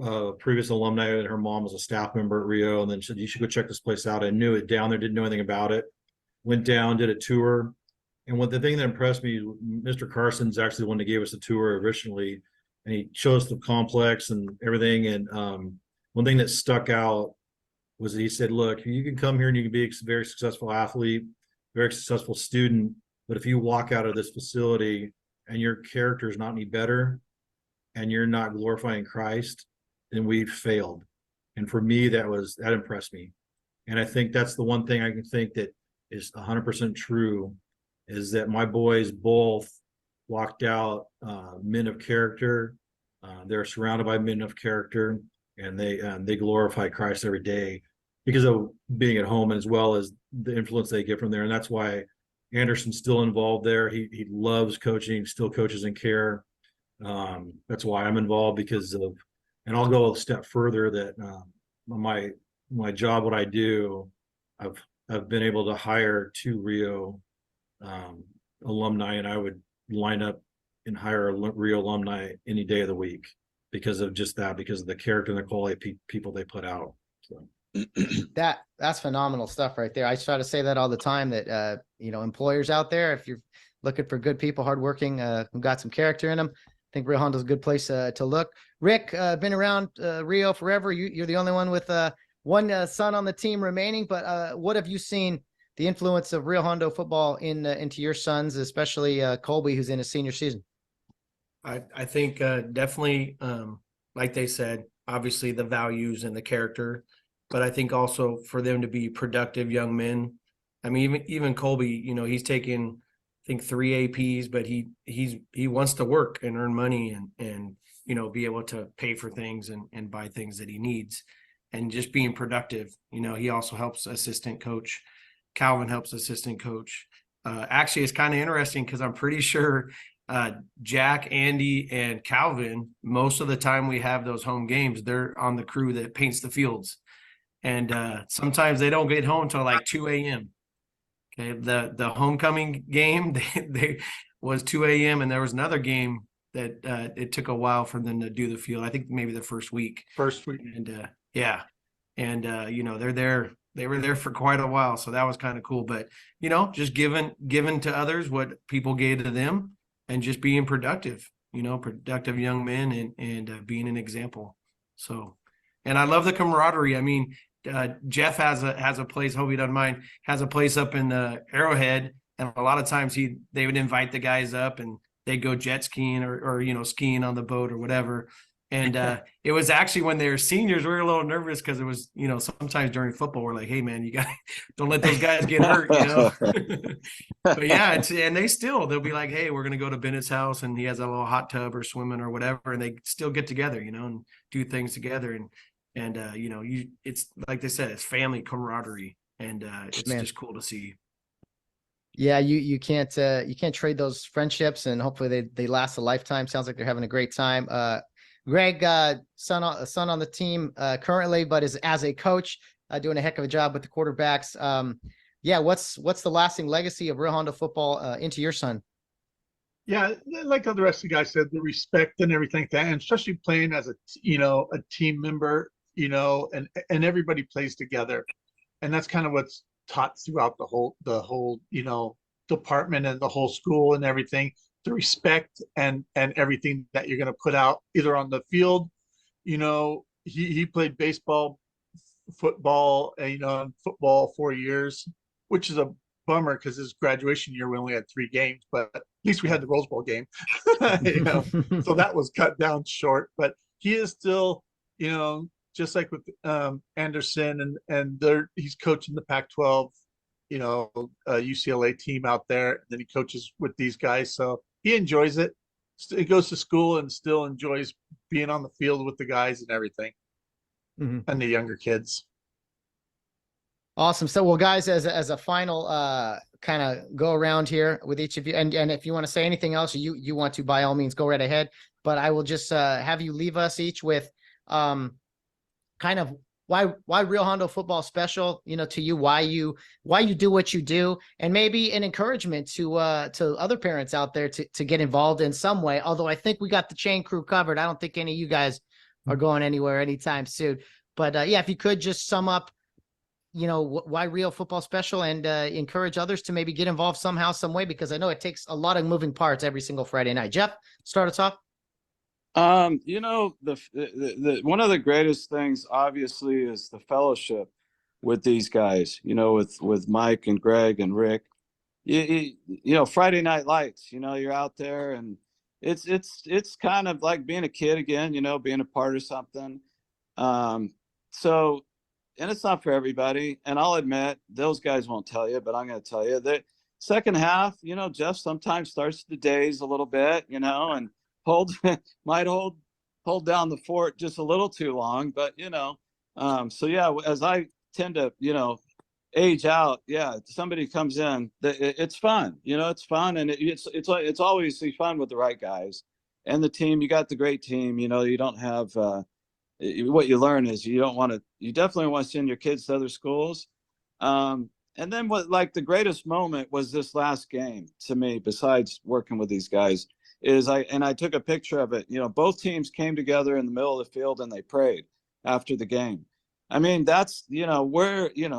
a previous alumni, and her mom was a staff member at Rio, and then said, you should go check this place out. I knew it down there, didn't know anything about it. Went down, did a tour. And the thing that impressed me, Mr. Carson's actually the one that gave us a tour originally, and he showed us the complex and everything. And one thing that stuck out was that he said, look, you can come here and you can be a very successful athlete, very successful student, but if you walk out of this facility and your character is not any better and you're not glorifying Christ, then we've failed. And for me, that impressed me. And I think that's the one thing I can think that is 100% true, is that my boys both walked out men of character. They're surrounded by men of character, and they glorify Christ every day because of being at home, as well as the influence they get from there. And that's why Anderson's still involved there. He loves coaching, still coaches in Kare. That's why I'm involved, because of, and I'll go a step further, that my job, what I do, I've been able to hire 2 Rio alumni, and I would line up and hire a Rio alumni any day of the week because of just that, because of the character and the quality of people they put out. So that's phenomenal stuff right there. I try to say that all the time, that employers out there, if you're looking for good people, hardworking, who got some character in them, think Rio Hondo is a good place to look. Rick, been around Rio forever. You're the only one with one son on the team remaining, but what have you seen the influence of Rio Hondo football into your sons, especially Colby, who's in his senior season? I think definitely, like they said, obviously the values and the character, but I think also for them to be productive young men. I mean, even Colby, you know, he's taken, I think 3 APs, but he wants to work and earn money and you know, be able to pay for things and buy things that he needs, and just being productive. You know, he also helps assistant coach. Calvin helps assistant coach. Actually, it's kind of interesting because I'm pretty sure Jack, Andy, and Calvin, most of the time we have those home games, they're on the crew that paints the fields. And sometimes they don't get home until like 2 a.m. Okay, the homecoming game they was 2 a.m. and there was another game that it took a while for them to do the field. I think maybe the first week. And yeah, and you know, they were there for quite a while, so that was kind of cool. But you know, just giving to others what people gave to them, and just being productive. You know, productive young men, and being an example. So, and I love the camaraderie. I mean, Jeff has a place. Hope he doesn't mind. Has a place up in Arrowhead, and a lot of times they would invite the guys up, and they'd go jet skiing or you know, skiing on the boat or whatever. And it was actually when they were seniors, we were a little nervous because it was, you know, sometimes during football we're like, hey man, you got don't let those guys get hurt, you know. But yeah, and they'll be like, hey, we're gonna go to Bennett's house, and he has a little hot tub or swimming or whatever, and they still get together, you know, and do things together. And you know, it's like they said, it's family camaraderie, and it's just cool to see. Yeah, you can't trade those friendships, and hopefully they last a lifetime. Sounds like they're having a great time. Greg, son on the team currently, but is as a coach doing a heck of a job with the quarterbacks. Yeah, what's the lasting legacy of Rio Hondo football into your son? Yeah, like the rest of the guys said, the respect and everything like that, and especially playing as a team member, you know, and everybody plays together, and that's kind of what's taught throughout the whole you know, department and the whole school and everything. The respect and everything that you're going to put out either on the field. You know, he played baseball, football, and, you know, football 4 years, which is a bummer because his graduation year we only had 3 games, but at least we had the Rose Bowl game. You know, so that was cut down short. But he is still, you know, just like with Anderson and he's coaching the Pac-12, you know, UCLA team out there, and then he coaches with these guys, so he enjoys it. He goes to school and still enjoys being on the field with the guys and everything, and the younger kids. Awesome. So, well, guys, as a final kind of go around here with each of you, and if you want to say anything else you want to, by all means, go right ahead. But I will just have you leave us each with kind of why Rio Hondo football special, you know, to you, why you do what you do, and maybe an encouragement to other parents out there to get involved in some way. Although I think we got the chain crew covered. I don't think any of you guys are going anywhere anytime soon. But yeah, if you could just sum up, you know, why Rio football special, and encourage others to maybe get involved somehow, some way, because I know it takes a lot of moving parts every single Friday night. Jeff, start us off. You know, the one of the greatest things obviously is the fellowship with these guys, you know, with Mike and Greg and Rick. You know, Friday Night Lights, you know, you're out there, and it's kind of like being a kid again, you know, being a part of something. So, and it's not for everybody, and I'll admit those guys won't tell you, but I'm going to tell you that second half, you know, Jeff sometimes starts to daze a little bit, you know, and might hold down the fort just a little too long. But you know, so yeah, as I tend to, you know, age out, yeah, somebody comes in, it's fun, you know, it's fun, and it's always fun with the right guys and the team. You got the great team, you know. You don't have what you learn is you definitely want to send your kids to other schools. And then like the greatest moment was this last game to me, besides working with these guys, is I took a picture of it. You know, both teams came together in the middle of the field and they prayed after the game. I mean, that's, you know,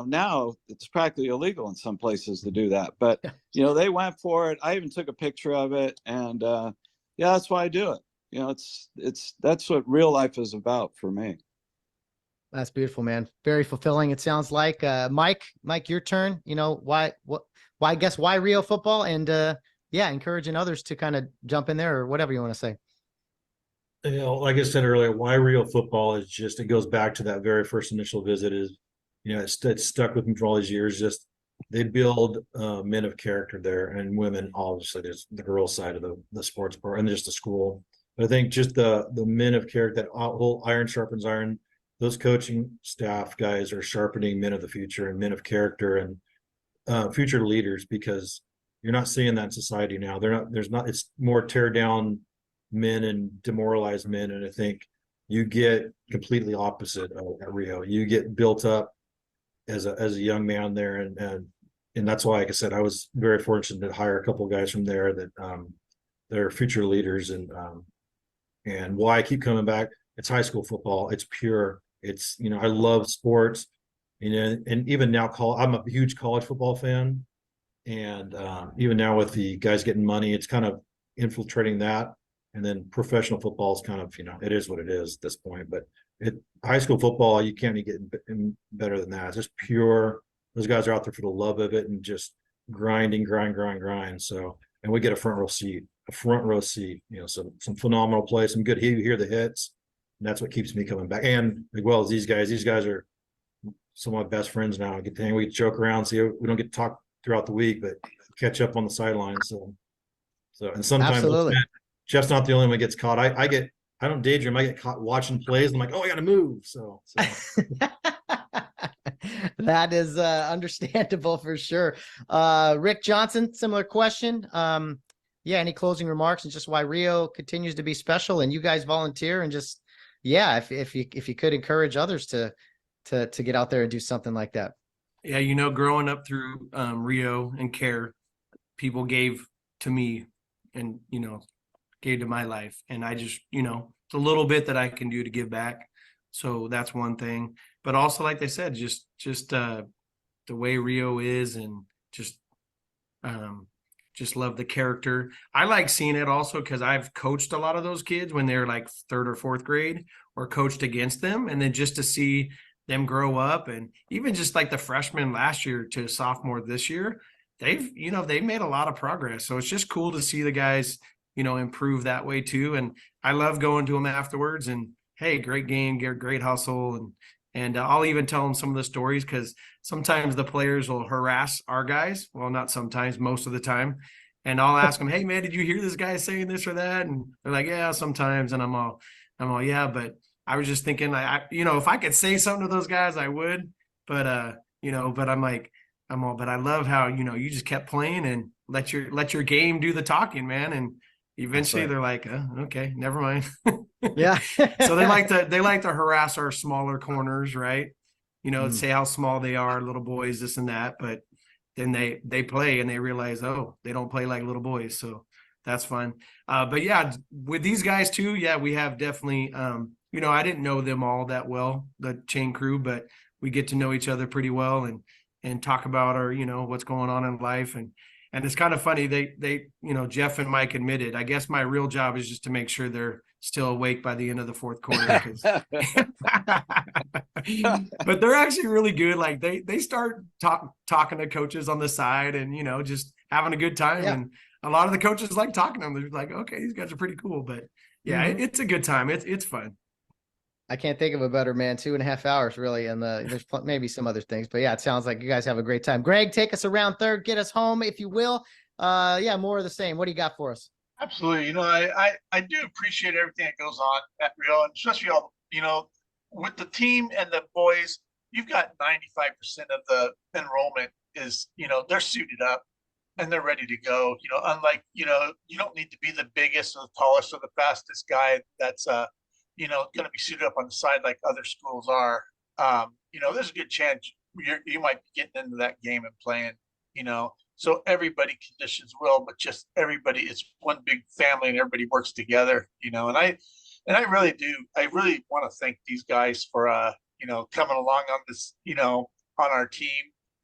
now it's practically illegal in some places to do that, but you know, they went for it. I even took a picture of it, and yeah, that's why I do it. you know, that's what real life is about for me. That's beautiful, man. Very fulfilling. It sounds like, Mike, your turn. You know, why I guess why Rio football, and yeah, encouraging others to kind of jump in there or whatever you want to say. You know, like I said earlier, why Rio football is just, it goes back to that very first initial visit. Is, you know, it's stuck with me for all these years. Just they build men of character there, and women. Obviously, there's the girls' side of the sports part, and just the school. But I think just the men of character, that whole iron sharpens iron. Those coaching staff guys are sharpening men of the future and men of character and future leaders, because you're not seeing that in society now. There's not. It's more tear down men and demoralized men, and I think you get completely opposite at Rio. You get built up as a young man there, and that's why, like I said, I was very fortunate to hire a couple of guys from there that they're future leaders, and why I keep coming back. It's high school football. It's pure. It's, you know, I love sports, you know, and even now I'm a huge college football fan, and even now with the guys getting money, it's kind of infiltrating that. And then professional football is kind of, you know, it is what it is at this point. But high school football, you can't get in better than that. It's just pure. Those guys are out there for the love of it and just grinding. So, and we get a front row seat, you know, some phenomenal play, some good, you hear the hits, and that's what keeps me coming back. And as well as these guys are some of my best friends now. We joke around, see, we don't get to talk throughout the week, but catch up on the sidelines. So, and sometimes Absolutely. Jeff's not the only one that gets caught. I don't daydream. I get caught watching plays. And I'm like, oh, I got to move. So. That is understandable for sure. Rick Johnson, similar question. Yeah, any closing remarks and just why Rio continues to be special, and you guys volunteer, and just, yeah, if you could encourage others to get out there and do something like that. Yeah, you know, growing up through Rio and Kare, people gave to me, and, you know, gave to my life, and I just, you know, it's a little bit that I can do to give back. So that's one thing. But also, like they said, just the way Rio is, and just love the character. I like seeing it also because I've coached a lot of those kids when they're like third or fourth grade, or coached against them, and then just to see them grow up, and even just like the freshman last year to sophomore this year, they've made a lot of progress. So it's just cool to see the guys, you know, improve that way too. And I love going to them afterwards and, hey, great game, great hustle. And I'll even tell them some of the stories, because sometimes the players will harass our guys. Well, not sometimes, most of the time. And I'll ask them, hey man, did you hear this guy saying this or that? And they're like, yeah, sometimes. And I'm all, yeah, but I was just thinking, you know, if I could say something to those guys, I would. But you know, but but I love how, you know, you just kept playing and let your game do the talking, man. And eventually they're like, oh, okay, never mind. Yeah. So they like to harass our smaller corners, right? You know, say how small they are, little boys, this and that. But then they play and they realize, oh, they don't play like little boys. So that's fun. But yeah, with these guys too, yeah, we have definitely, you know, I didn't know them all that well, the chain crew, but we get to know each other pretty well and talk about our, you know, what's going on in life. And it's kind of funny. They, you know, Jeff and Mike admitted, I guess my real job is just to make sure they're still awake by the end of the fourth quarter. But they're actually really good. Like they start talking to coaches on the side, and, you know, just having a good time. Yeah. And a lot of the coaches like talking to them. They're like, okay, these guys are pretty cool. But yeah, it's a good time. It's fun. I can't think of a better, man. 2.5 hours really. And there's maybe some other things, but yeah, it sounds like you guys have a great time. Greg, take us around third, get us home, if you will. Yeah, more of the same. What do you got for us? Absolutely. You know, I do appreciate everything that goes on at Rio, and especially all, you know, with the team and the boys, you've got 95% of the enrollment is, you know, they're suited up and they're ready to go. You know, unlike, you know, you don't need to be the biggest or the tallest or the fastest guy that's you know, going to be suited up on the side like other schools are. You know, there's a good chance you might be getting into that game and playing, you know. So everybody conditions well, but just everybody, it's one big family and everybody works together, you know. And I really want to thank these guys for you know, coming along on this, you know, on our team,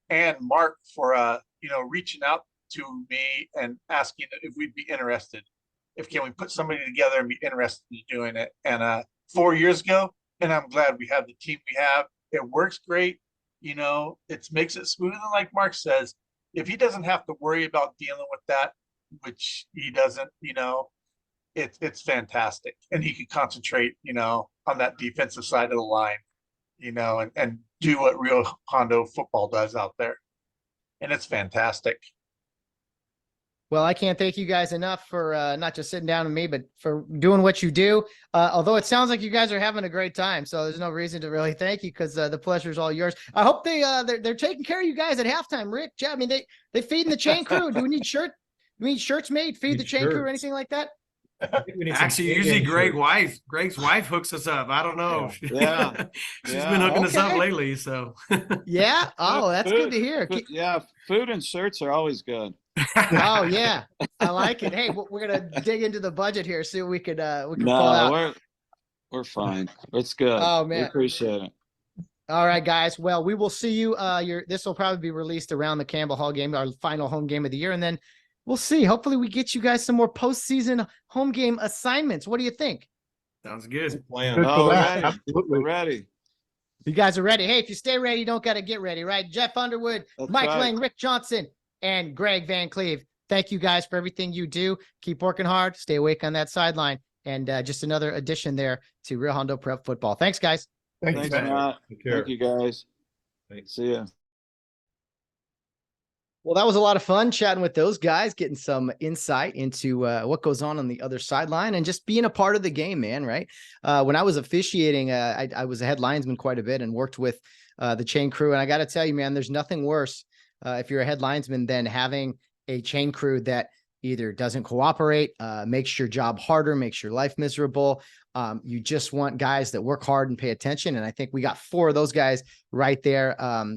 and Mark for you know, reaching out to me and asking if we'd be interested. can we put somebody together and be interested in doing it? And 4 years ago, and I'm glad we have the team we have. It works great. It makes it smooth. And like Mark says, if he doesn't have to worry about dealing with that, which he doesn't, it's fantastic. And he can concentrate, on that defensive side of the line, and do what Rio Hondo football does out there. And it's fantastic. Well, I can't thank you guys enough for not just sitting down with me, but for doing what you do. Although it sounds like you guys are having a great time, so there's no reason to really thank you because the pleasure is all yours. I hope they're taking care of you guys at halftime, Rick. I mean, they feeding the chain crew. Do we need shirts made? Feed the chain crew or anything like that? Actually, usually Greg's wife hooks us up. I don't know. Yeah. She's been hooking us up lately. So yeah. Oh, that's good to hear. Yeah, food and shirts are always good. Oh yeah, I like it. Hey, we're gonna dig into the budget here, see what we could pull No, out. we're fine. It's good. Oh man, we appreciate it. All right, guys. Well, we will see you. This will probably be released around the Campbell Hall game, our final home game of the year, and then we'll see. Hopefully, we get you guys some more postseason home game assignments. What do you think? Sounds good. Good Oh, for that. ready. Absolutely. We're ready. You guys are ready. Hey, if you stay ready, you don't got to get ready, right? Jeff Underwood, That's Mike right. Lang, Rick Johnson, and Greg Van Cleve. Thank you guys for everything you do. Keep working hard. Stay awake on that sideline. And just another addition there to Rio Hondo Prep Football. Thanks, guys. Thanks, Matt. Take care. Thank you, guys. Thanks. See ya. Well, that was a lot of fun chatting with those guys, getting some insight into what goes on the other sideline and just being a part of the game, man, right? When I was officiating, I was a head linesman quite a bit and worked with the chain crew. And I got to tell you, man, there's nothing worse if you're a head linesman than having a chain crew that either doesn't cooperate, makes your job harder, makes your life miserable. You just want guys that work hard and pay attention. And I think we got 4 of those guys right there.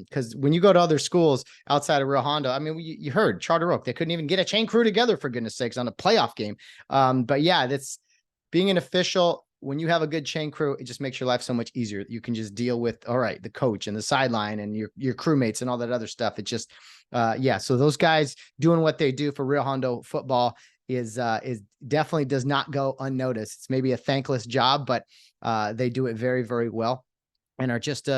Because when you go to other schools outside of Rio Hondo, I mean, you heard Charter Oak, they couldn't even get a chain crew together, for goodness sakes, on a playoff game. But yeah, that's being an official. When you have a good chain crew, it just makes your life so much easier. You can just deal with, all right, the coach and the sideline and your crewmates and all that other stuff. It just, yeah. So those guys doing what they do for Rio Hondo football is definitely does not go unnoticed. It's maybe a thankless job, but they do it very, very well and are just,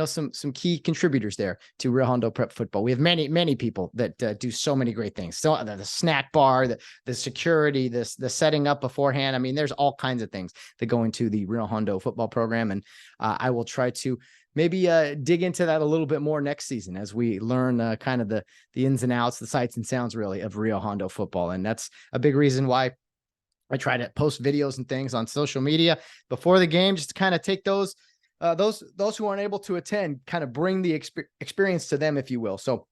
some key contributors there to Rio Hondo Prep Football. We have many, many people that do so many great things. So the snack bar, the security, the setting up beforehand. I mean, there's all kinds of things that go into the Rio Hondo football program. And I will try to maybe dig into that a little bit more next season as we learn kind of the ins and outs, the sights and sounds really of Rio Hondo football. And that's a big reason why I try to post videos and things on social media before the game, just to kind of take those who aren't able to attend, kind of bring the experience to them, if you will. So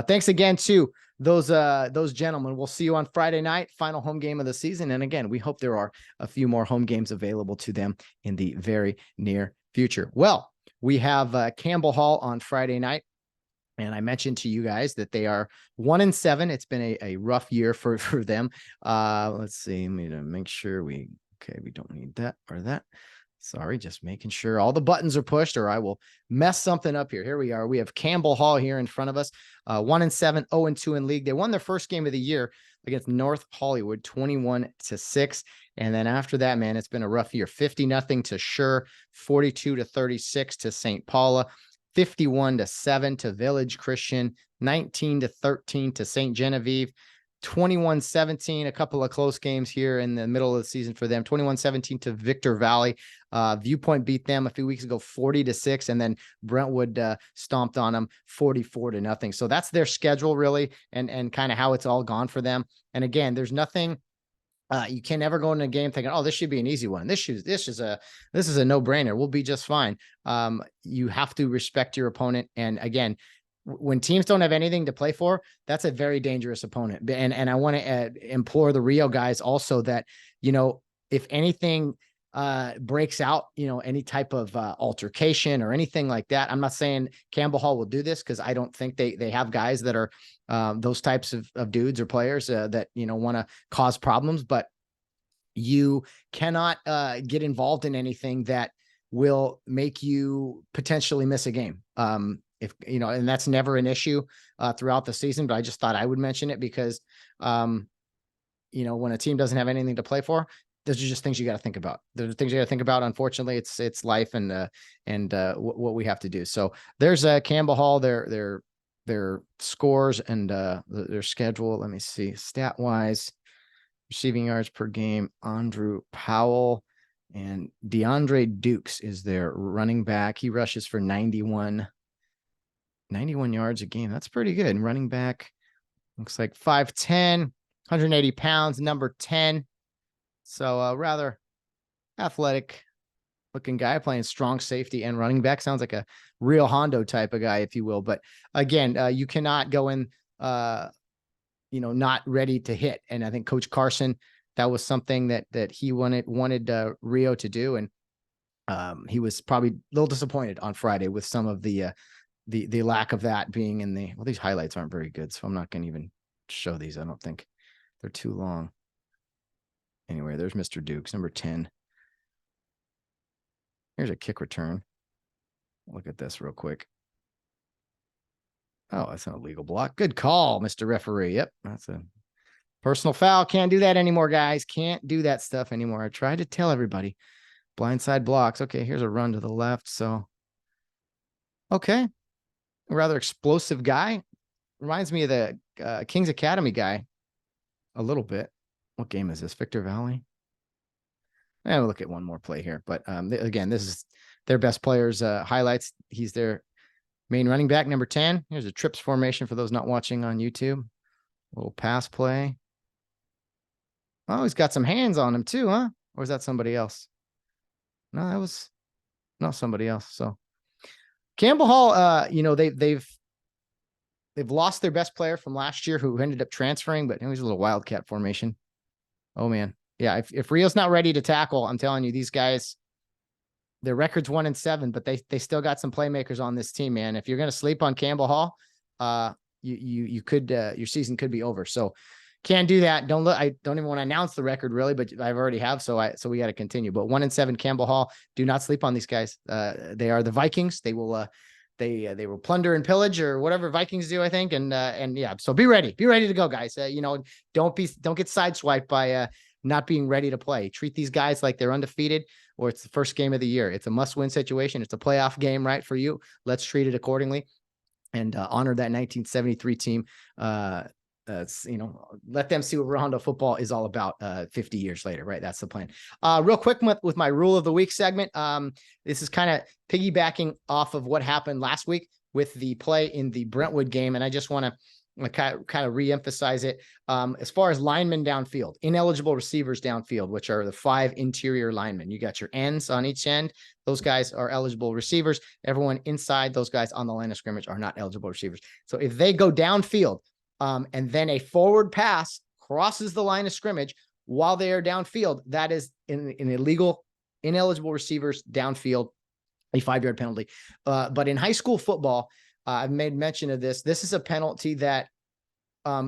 thanks again to those gentlemen. We'll see you on Friday night, final home game of the season. And again, we hope there are a few more home games available to them in the very near future. Well, we have Campbell Hall on Friday night. And I mentioned to you guys that they are 1-7. It's been a rough year for them. Let's see. Let me make sure we don't need that or that. Sorry, just making sure all the buttons are pushed or I will mess something up here. Here we are. We have Campbell Hall here in front of us. 1-7, 0-2 in league. They won their first game of the year against North Hollywood, 21-6. And then after that, man, it's been a rough year. 50-0 to Sure, 42-36 to St. Paula, 51-7 to Village Christian, 19-13 to St. Genevieve, 21-17, a couple of close games here in the middle of the season for them. 21-17 to Victor Valley. Viewpoint beat them a few weeks ago, 40-6, and then Brentwood stomped on them 44-0. So that's their schedule really, and kind of how it's all gone for them. And again, there's nothing. You can never go into a game thinking, oh, this should be an easy one. This is a no-brainer. We'll be just fine. You have to respect your opponent. And again, when teams don't have anything to play for, that's a very dangerous opponent. And I want to implore the Rio guys also that, if anything breaks out, any type of altercation or anything like that, I'm not saying Campbell Hall will do this because I don't think they have guys that are those types of dudes or players that, want to cause problems, but you cannot get involved in anything that will make you potentially miss a game. And that's never an issue throughout the season, but I just thought I would mention it because, when a team doesn't have anything to play for, those are just things you got to think about. There's things you got to think about. Unfortunately, it's life and what we have to do. So there's Campbell Hall, their scores and their schedule. Let me see. Stat wise, receiving yards per game, Andrew Powell and DeAndre Dukes is their running back. He rushes for 91 yards a game. That's pretty good. And running back looks like 5'10", 180 pounds, number 10. So rather athletic looking guy playing strong safety and running back. Sounds like a Rio Hondo type of guy, if you will. But again, you cannot go in, not ready to hit. And I think Coach Carson, that was something that he wanted Rio to do. And he was probably a little disappointed on Friday with some of the lack of that being in these highlights aren't very good. So I'm not going to even show these. I don't think they're too long. Anyway, there's Mr. Dukes, number 10. Here's a kick return. Look at this real quick. Oh, that's an illegal block. Good call, Mr. Referee. Yep, that's a personal foul. Can't do that anymore, guys. Can't do that stuff anymore. I tried to tell everybody. Blindside blocks. Okay, here's a run to the left. So, okay. A rather explosive guy. Reminds me of the Kings Academy guy a little bit. What game is this? Victor Valley? We'll look at one more play here. But again, this is their best players' highlights. He's their main running back, number 10. Here's a trips formation for those not watching on YouTube. Little pass play. Oh, he's got some hands on him too, huh? Or is that somebody else? No, that was not somebody else. So Campbell Hall, they've lost their best player from last year who ended up transferring, but it was a little wildcat formation. Oh man. Yeah. If Rio's not ready to tackle, I'm telling you, these guys, their record's 1-7, but they still got some playmakers on this team, man. If you're going to sleep on Campbell Hall, you could, your season could be over. So can't do that. I don't even want to announce the record really, but I've already have. So we got to continue, but 1-7 Campbell Hall, do not sleep on these guys. They are the Vikings. They will, they will plunder and pillage or whatever Vikings do, I think. And yeah, so be ready to go, guys. Don't get sideswiped by, not being ready to play. Treat these guys like they're undefeated or it's the first game of the year. It's a must-win situation. It's a playoff game, right, for you. Let's treat it accordingly and honor that 1973 team. Let them see what Rio Hondo football is all about 50 years later, right? That's the plan. Real quick with my Rule of the Week segment. This is kind of piggybacking off of what happened last week with the play in the Brentwood game, and I just want to kind of re-emphasize it. As far as linemen downfield, ineligible receivers downfield, which are the 5 interior linemen. You got your ends on each end. Those guys are eligible receivers. Everyone inside those guys on the line of scrimmage are not eligible receivers. So if they go downfield, and then a forward pass crosses the line of scrimmage while they are downfield, that is an illegal, ineligible receivers downfield, a 5-yard penalty. But in high school football, I've made mention of this. This is a penalty that,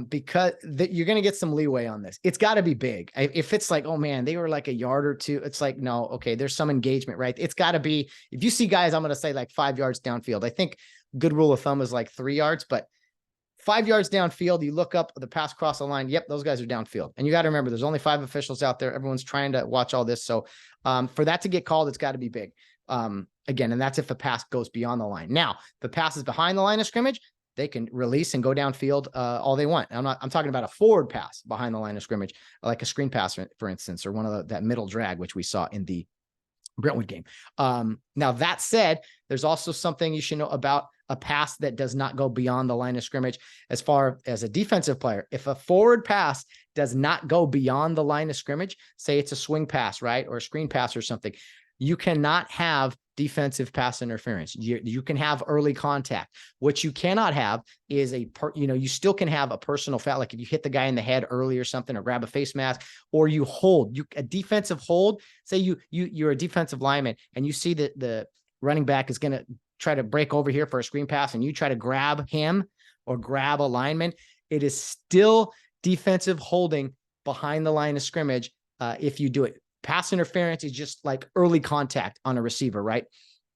because you're going to get some leeway on this. It's got to be big. If it's like, oh man, they were like a yard or two, it's like, no, okay, there's some engagement, right? It's got to be, if you see guys, I'm going to say like 5 yards downfield. I think good rule of thumb is like 3 yards, but 5 yards downfield, you look up the pass cross the line. Yep, those guys are downfield. And you got to remember, there's only 5 officials out there. Everyone's trying to watch all this. So for that to get called, it's got to be big. Again, and that's if the pass goes beyond the line. Now, the pass is behind the line of scrimmage, they can release and go downfield all they want. I'm talking about a forward pass behind the line of scrimmage, like a screen pass, for instance, or one of that middle drag, which we saw in the Brentwood game. Now, that said, there's also something you should know about a pass that does not go beyond the line of scrimmage. As far as a defensive player, if a forward pass does not go beyond the line of scrimmage, say it's a swing pass, right? Or a screen pass or something, you cannot have defensive pass interference. You can have early contact. What you cannot have is you still can have a personal foul. Like if you hit the guy in the head early or something, or grab a face mask, or you hold a defensive hold. Say you're a defensive lineman and you see that the running back is going to try to break over here for a screen pass and you try to grab him or grab a lineman. It is still defensive holding behind the line of scrimmage if you do it. Pass interference is just like early contact on a receiver, right?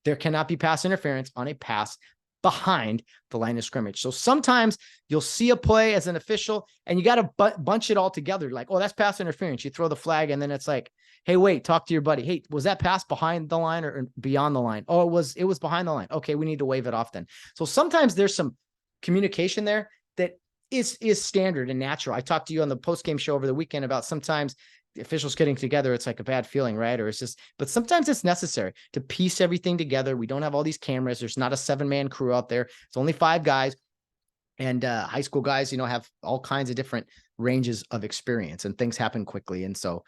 There cannot be pass interference on a pass behind the line of scrimmage. So sometimes you'll see a play as an official and you got to bunch it all together. Like, oh, that's pass interference. You throw the flag and then it's like, hey, wait, talk to your buddy. Hey, was that pass behind the line or beyond the line? Oh, it was behind the line. Okay, we need to wave it off then. So sometimes there's some communication there that is standard and natural. I talked to you on the post-game show over the weekend about sometimes the officials getting together, it's like a bad feeling, right? Or it's just, but sometimes it's necessary to piece everything together. We don't have all these cameras. There's not a 7-man crew out there. It's only 5 guys. And high school guys, have all kinds of different ranges of experience and things happen quickly. And so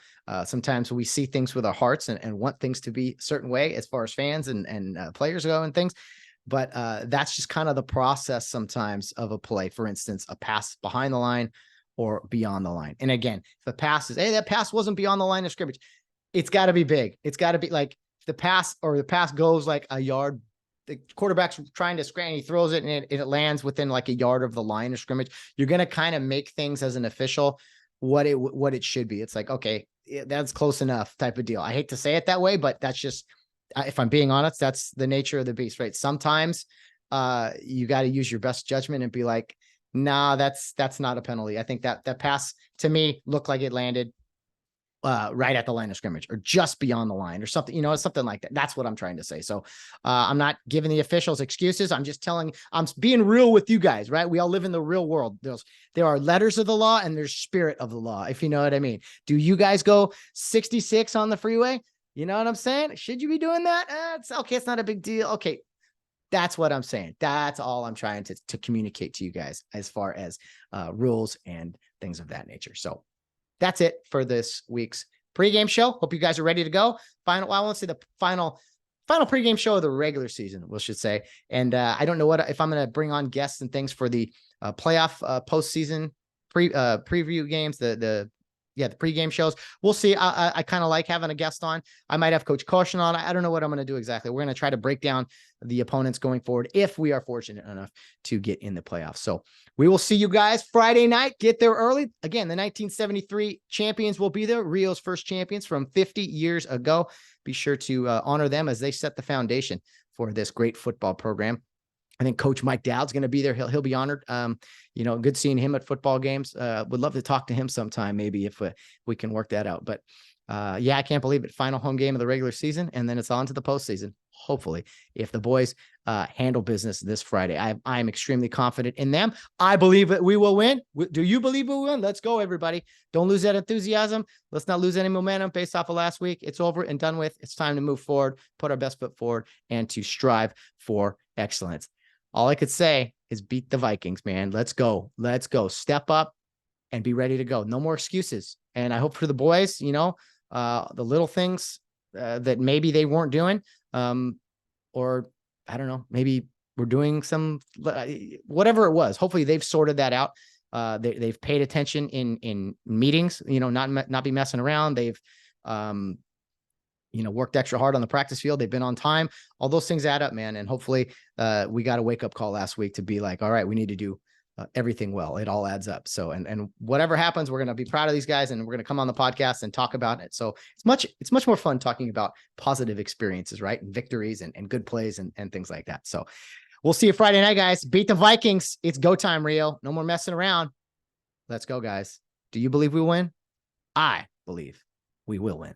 sometimes we see things with our hearts and want things to be a certain way as far as fans and players go and things. But that's just kind of the process sometimes of a play. For instance, a pass behind the line or beyond the line. And again, if the pass is, hey, that pass wasn't beyond the line of scrimmage, it's got to be big. It's got to be like the pass goes like a yard. The quarterback's trying to scramble, he throws it and it lands within like a yard of the line of scrimmage. You're going to kind of make things as an official what it should be. It's like, okay, that's close enough type of deal. I hate to say it that way, but that's just, if I'm being honest, that's the nature of the beast, right? Sometimes you got to use your best judgment and be like, nah, that's not a penalty. I think that pass to me looked like it landed right at the line of scrimmage or just beyond the line or something, something like that. That's what I'm trying to say. So I'm not giving the officials excuses. I'm just I'm being real with you guys, right? We all live in the real world. There are letters of the law and there's spirit of the law, if you know what I mean. Do you guys go 66 on the freeway? You know what I'm saying? Should you be doing that? It's okay. It's not a big deal. Okay. That's what I'm saying. That's all I'm trying to communicate to you guys as far as rules and things of that nature. So that's it for this week's pregame show. Hope you guys are ready to go. I won't say the final pregame show of the regular season, we should say. And I don't know if I'm going to bring on guests and things for the playoff postseason preview games, the pregame shows. We'll see. I kind of like having a guest on. I might have Coach Caution on. I don't know what I'm going to do exactly. We're going to try to break down the opponents going forward if we are fortunate enough to get in the playoffs. So we will see you guys Friday night. Get there early. Again, the 1973 champions will be there. Rio's first champions from 50 years ago. Be sure to honor them as they set the foundation for this great football program. I think Coach Mike Dowd's going to be there. He'll be honored. Good seeing him at football games. Would love to talk to him sometime, maybe if we can work that out. But I can't believe it. Final home game of the regular season, and then it's on to the postseason. Hopefully, if the boys handle business this Friday, I'm extremely confident in them. I believe that we will win. Do you believe we will win? Let's go, everybody. Don't lose that enthusiasm. Let's not lose any momentum based off of last week. It's over and done with. It's time to move forward, put our best foot forward, and to strive for excellence. All I could say is beat the Vikings, man. Let's go. Let's go. Step up and be ready to go. No more excuses. And I hope for the boys, the little things that maybe they weren't doing, or I don't know, maybe we're doing some, whatever it was. Hopefully they've sorted that out. They've paid attention in meetings, not be messing around. They've, worked extra hard on the practice field. They've been on time. All those things add up, man. And hopefully we got a wake up call last week to be like, all right, we need to do everything well. It all adds up. So, and whatever happens, we're going to be proud of these guys and we're going to come on the podcast and talk about it. So it's much more fun talking about positive experiences, right? And victories and good plays and things like that. So we'll see you Friday night, guys. Beat the Vikings. It's go time, Rio. No more messing around. Let's go, guys. Do you believe we win? I believe we will win.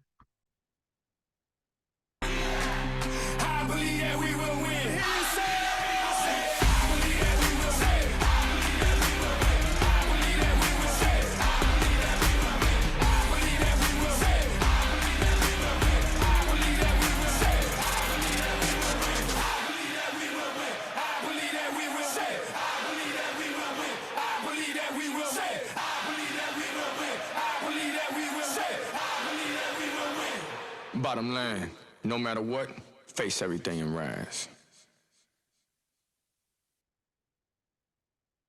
Bottom line, no matter what, face everything and rise.